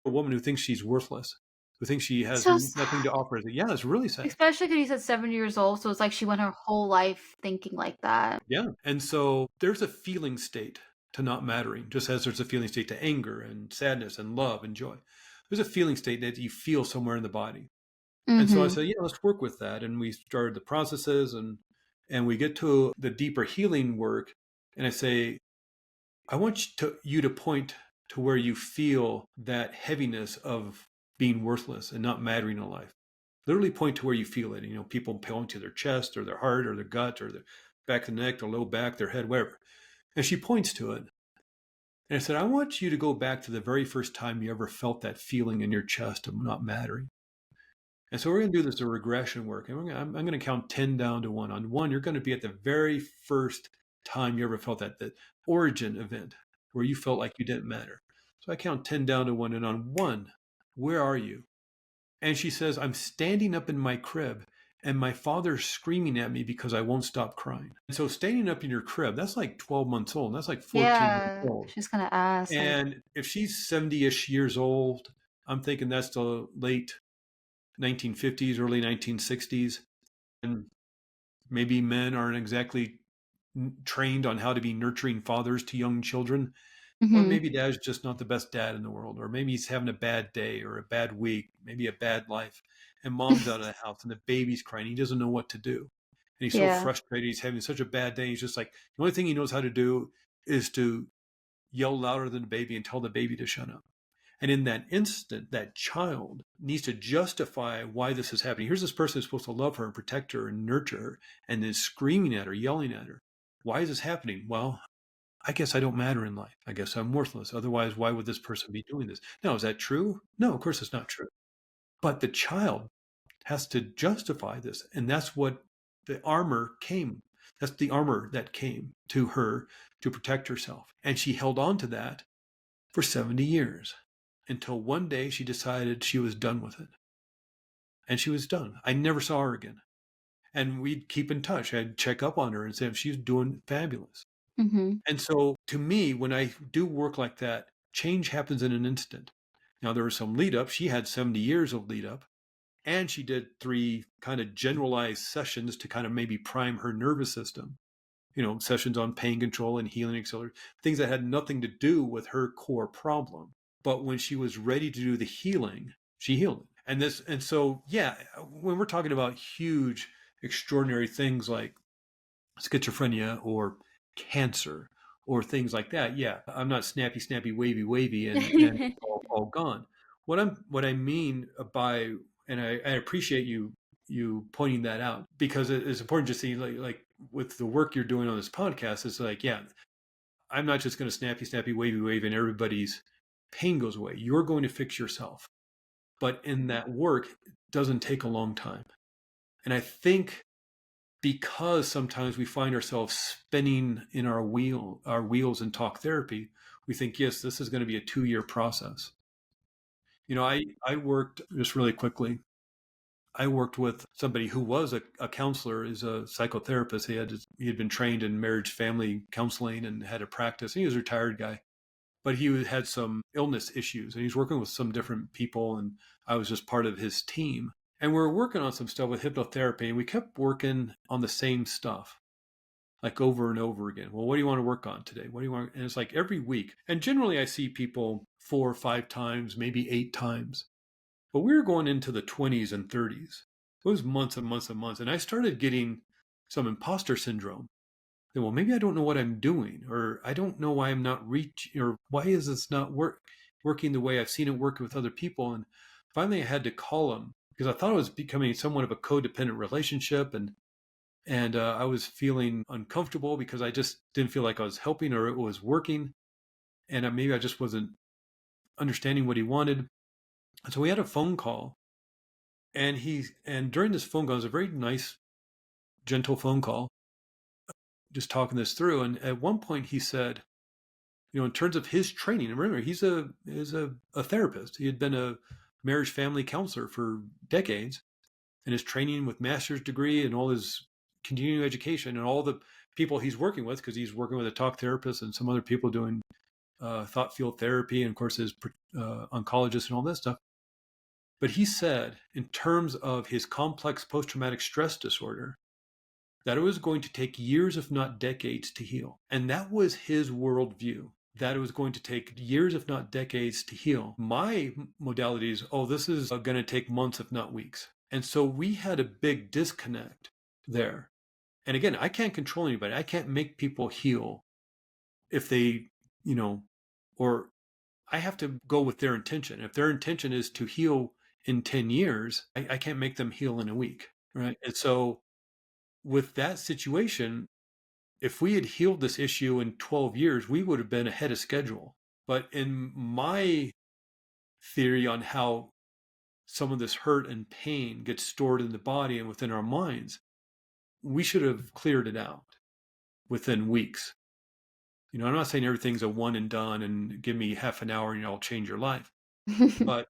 woman who thinks she's worthless, who thinks she has So nothing sad. to offer. Yeah, it's really sad. Especially because you said 7 years old, so it's like she went her whole life thinking like that. Yeah. And so there's a feeling state to not mattering, just as there's a feeling state to anger and sadness and love and joy. There's a feeling state that you feel somewhere in the body. And so I Mm-hmm. said, yeah, let's work with that. And we started the processes and we get to the deeper healing work. And I say, I want you to point to where you feel that heaviness of being worthless and not mattering in life. Literally point to where you feel it. People point to their chest or their heart or their gut or the back of the neck, their low back, their head, wherever. And she points to it. And I said, I want you to go back to the very first time you ever felt that feeling in your chest of not mattering. And so we're going to do this a regression work. And I'm going to count 10 down to one. On one, you're going to be at the very first time you ever felt that origin event where you felt like you didn't matter. So I count 10 down to one. And on one, where are you? And she says, I'm standing up in my crib and my father's screaming at me because I won't stop crying. And so standing up in your crib, that's like 12 months old. That's like 14 months Yeah, old. she's gonna ask, like, And if she's 70-ish years old, I'm thinking that's the late 1950s, early 1960s. And maybe men aren't exactly trained on how to be nurturing fathers to young children. Or mm-hmm. maybe dad's just not the best dad in the world. Or maybe he's having a bad day or a bad week, maybe a bad life. And mom's out of the house and the baby's crying. He doesn't know what to do. And he's so Yeah. frustrated. He's having such a bad day. He's just like, the only thing he knows how to do is to yell louder than the baby and tell the baby to shut up. And in that instant, that child needs to justify why this is happening. Here's this person who's supposed to love her and protect her and nurture her, and then screaming at her, yelling at her. Why is this happening? Well, I guess I don't matter in life. I guess I'm worthless. Otherwise, why would this person be doing this? Now, is that true? No, of course it's not true. But the child has to justify this. And that's what the armor came. That's the armor that came to her to protect herself. And she held on to that for 70 years. until one day she decided she was done with it. And she was done. I never saw her again. And we'd keep in touch. I'd check up on her and say she's doing fabulous. Mm-hmm. And so to me, when I do work like that, change happens in an instant. Now, there was some lead up. She had 70 years of lead up. And she did 3 kind of generalized sessions to kind of maybe prime her nervous system. Sessions on pain control and healing acceleration, things that had nothing to do with her core problem. But when she was ready to do the healing, she healed. And so, yeah, when we're talking about huge, extraordinary things like schizophrenia or cancer or things like that, yeah, I'm not snappy, snappy, wavy, wavy, and all gone. What I mean by, and I appreciate you pointing that out, because it's important to see, like with the work you're doing on this podcast, it's like, yeah, I'm not just going to snappy, snappy, wavy, wave, and everybody's pain goes away. You're going to fix yourself. But in that work, it doesn't take a long time. And I think because sometimes we find ourselves spinning in our wheels in talk therapy, we think, yes, this is going to be a 2-year process. I worked, just really quickly, I worked with somebody who was a counselor, is a psychotherapist. He had been trained in marriage family counseling and had a practice. He was a retired guy, but he had some illness issues, and he was working with some different people, and I was just part of his team. And we were working on some stuff with hypnotherapy, and we kept working on the same stuff, like over and over again. Well, what do you want to work on today? What do you want? And it's like every week. And generally, I see people 4 or 5 times, maybe 8 times. But we were going into the 20s and 30s. It was months and months and months. And I started getting some imposter syndrome. Well, maybe I don't know what I'm doing, or I don't know why I'm not reaching, or why is this not working the way I've seen it work with other people. And finally, I had to call him because I thought it was becoming somewhat of a codependent relationship, and I was feeling uncomfortable because I just didn't feel like I was helping or it was working, and maybe I just wasn't understanding what he wanted. And so we had a phone call, and during this phone call, it was a very nice, gentle phone call, just talking this through. And at one point, he said, in terms of his training, and remember, he's a therapist. He had been a marriage family counselor for decades, and his training with master's degree and all his continuing education and all the people he's working with, because he's working with a talk therapist and some other people doing thought field therapy, and of course his oncologist and all that stuff. But he said, in terms of his complex post-traumatic stress disorder, that it was going to take years, if not decades, to heal. And that was his worldview, that it was going to take years, if not decades, to heal. My modality is, this is going to take months, if not weeks. And so we had a big disconnect there. And again, I can't control anybody. I can't make people heal if they, or I have to go with their intention. If their intention is to heal in 10 years, I can't make them heal in a week. Right. And so with that situation, if we had healed this issue in 12 years, we would have been ahead of schedule. But in my theory on how some of this hurt and pain gets stored in the body and within our minds, we should have cleared it out within weeks. I'm not saying everything's a one and done and give me half an hour and I'll change your life. But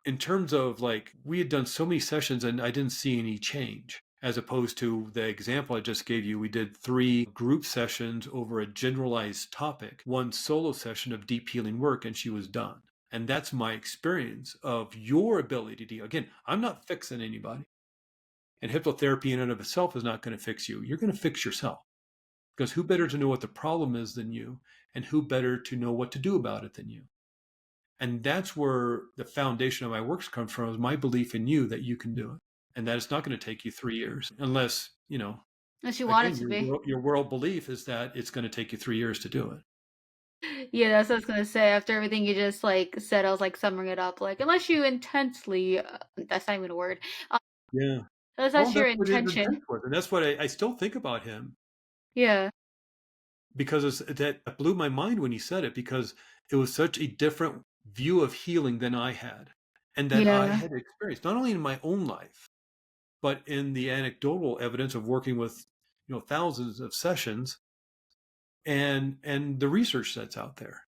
in terms of, like, we had done so many sessions and I didn't see any change, as opposed to the example I just gave you. We did 3 group sessions over a generalized topic, 1 solo session of deep healing work, and she was done. And that's my experience of your ability to deal. Again, I'm not fixing anybody. And hypnotherapy in and of itself is not going to fix you. You're going to fix yourself. Because who better to know what the problem is than you, and who better to know what to do about it than you? And that's where the foundation of my works comes from, is my belief in you that you can do it, and that it's not going to take you 3 years, unless, Unless you want it again, to be. your world belief is that it's going to take you 3 years to do it. Yeah, that's what I was gonna say. After everything you just like said, I was like summing it up. Like, unless you intensely, that's not even a word. Yeah. Unless Well, that's your that's what his intention. intent was, and that's what I still think about him, Yeah, because that blew my mind when he said it, because it was such a different view of healing than I had, and that I yeah. had experienced, not only in my own life, but in the anecdotal evidence of working with, thousands of sessions, and the research that's out there.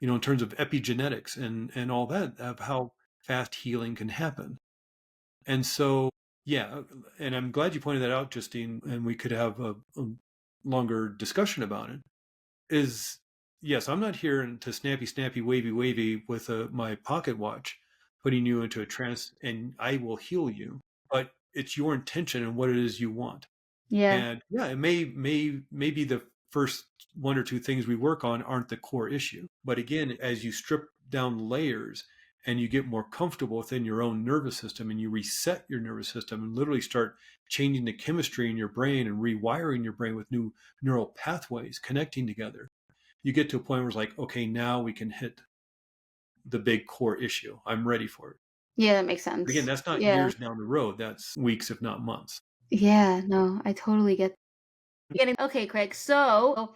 in terms of epigenetics and all that, of how fast healing can happen. And so, yeah, and I'm glad you pointed that out, Justine, and we could have a longer discussion about it. Is yes, I'm not here to snappy, snappy, wavy, wavy with my pocket watch, putting you into a trance, and I will heal you. But it's your intention and what it is you want. Yeah. And yeah, it maybe the first one or two things we work on aren't the core issue. But again, as you strip down layers and you get more comfortable within your own nervous system and you reset your nervous system and literally start changing the chemistry in your brain and rewiring your brain with new neural pathways connecting together, you get to a point where it's like, okay, now we can hit the big core issue. I'm ready for it. Yeah, that makes But again, sense. that's not Yeah. years down the road. That's weeks, if not months. Yeah, no, I totally get getting okay, Craig. So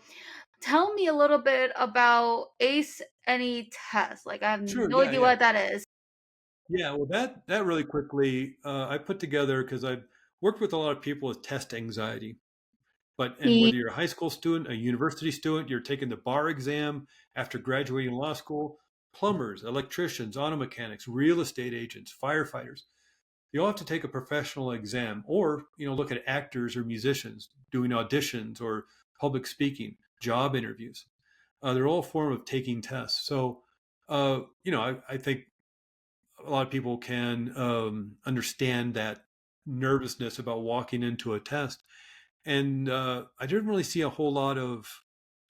tell me a little bit about ACE any test. Like I have Sure. no Yeah. idea Yeah. what that is. Yeah, well, that really quickly, I put together because I've worked with a lot of people with test anxiety. And Ye- whether you're a high school student, a university student, you're taking the bar exam after graduating law school, plumbers, electricians, auto mechanics, real estate agents, firefighters, you all have to take a professional exam, or look at actors or musicians doing auditions or public speaking, job interviews. They're all a form of taking tests. So, I think a lot of people can understand that nervousness about walking into a test. And I didn't really see a whole lot of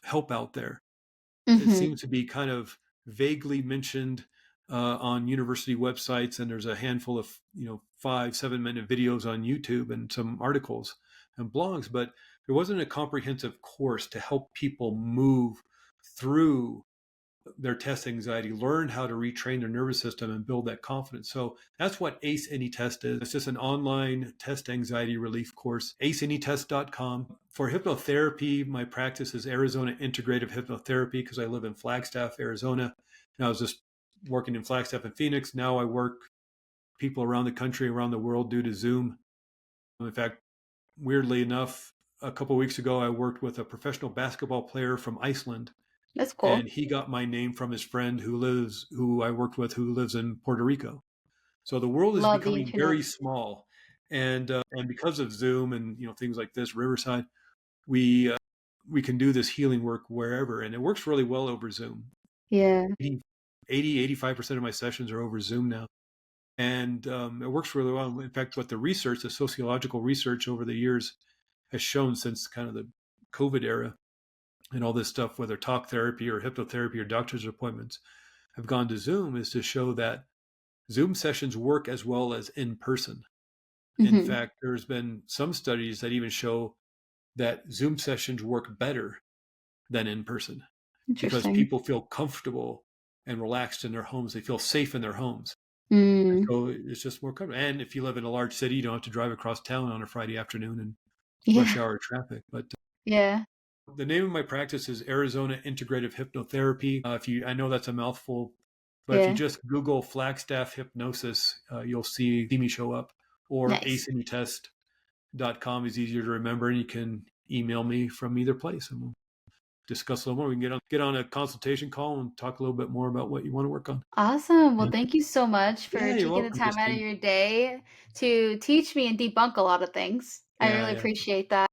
help out there. It Mhm. seems to be kind of vaguely mentioned on university websites, and there's a handful of 5-7 minute videos on YouTube and some articles and blogs, but there wasn't a comprehensive course to help people move through their test anxiety, learn how to retrain their nervous system and build that confidence. So that's what ACE Any Test is. It's just an online test anxiety relief course, aceanytest.com. For hypnotherapy, my practice is Arizona Integrative Hypnotherapy because I live in Flagstaff, Arizona. And I was just working in Flagstaff and Phoenix. Now I work people around the country, around the world due to Zoom. In fact, weirdly enough, a couple of weeks ago, I worked with a professional basketball player from Iceland, That's cool. and he got my name from his friend who I worked with, who lives in Puerto Rico. So the world is Love the becoming internet. very small, and because of Zoom and things like this, Riverside, we we can do this healing work wherever, and it works really well over Zoom. Yeah. 85% of my sessions are over Zoom now, and it works really well. In fact, what the sociological research over the years has shown since kind of the COVID era and all this stuff, whether talk therapy or hypnotherapy or doctor's appointments, have gone to Zoom, is to show that Zoom sessions work as well as in person. In Mhm. fact, there's been some studies that even show that Zoom sessions work better than in person because Interesting. people feel comfortable and relaxed in their homes. They feel safe in their homes. And Mm. so it's just more comfortable. And if you live in a large city, you don't have to drive across town on a Friday afternoon in rush Yeah. hour traffic. But Yeah. the name of my practice is Arizona Integrative Hypnotherapy. I know that's a mouthful, but if you Yeah. just Google Flagstaff Hypnosis, you'll see me show up. Or Nice. aceanytest.com is easier to remember, and you can email me from either place, and we'll discuss a little more. We can get on a consultation call and talk a little bit more about what you want to work on. Awesome. Well, Yeah, thank you so much for yeah, you're taking the welcome, time out of Justine. your day to teach me and debunk a lot of things. I Yeah, really yeah. appreciate that.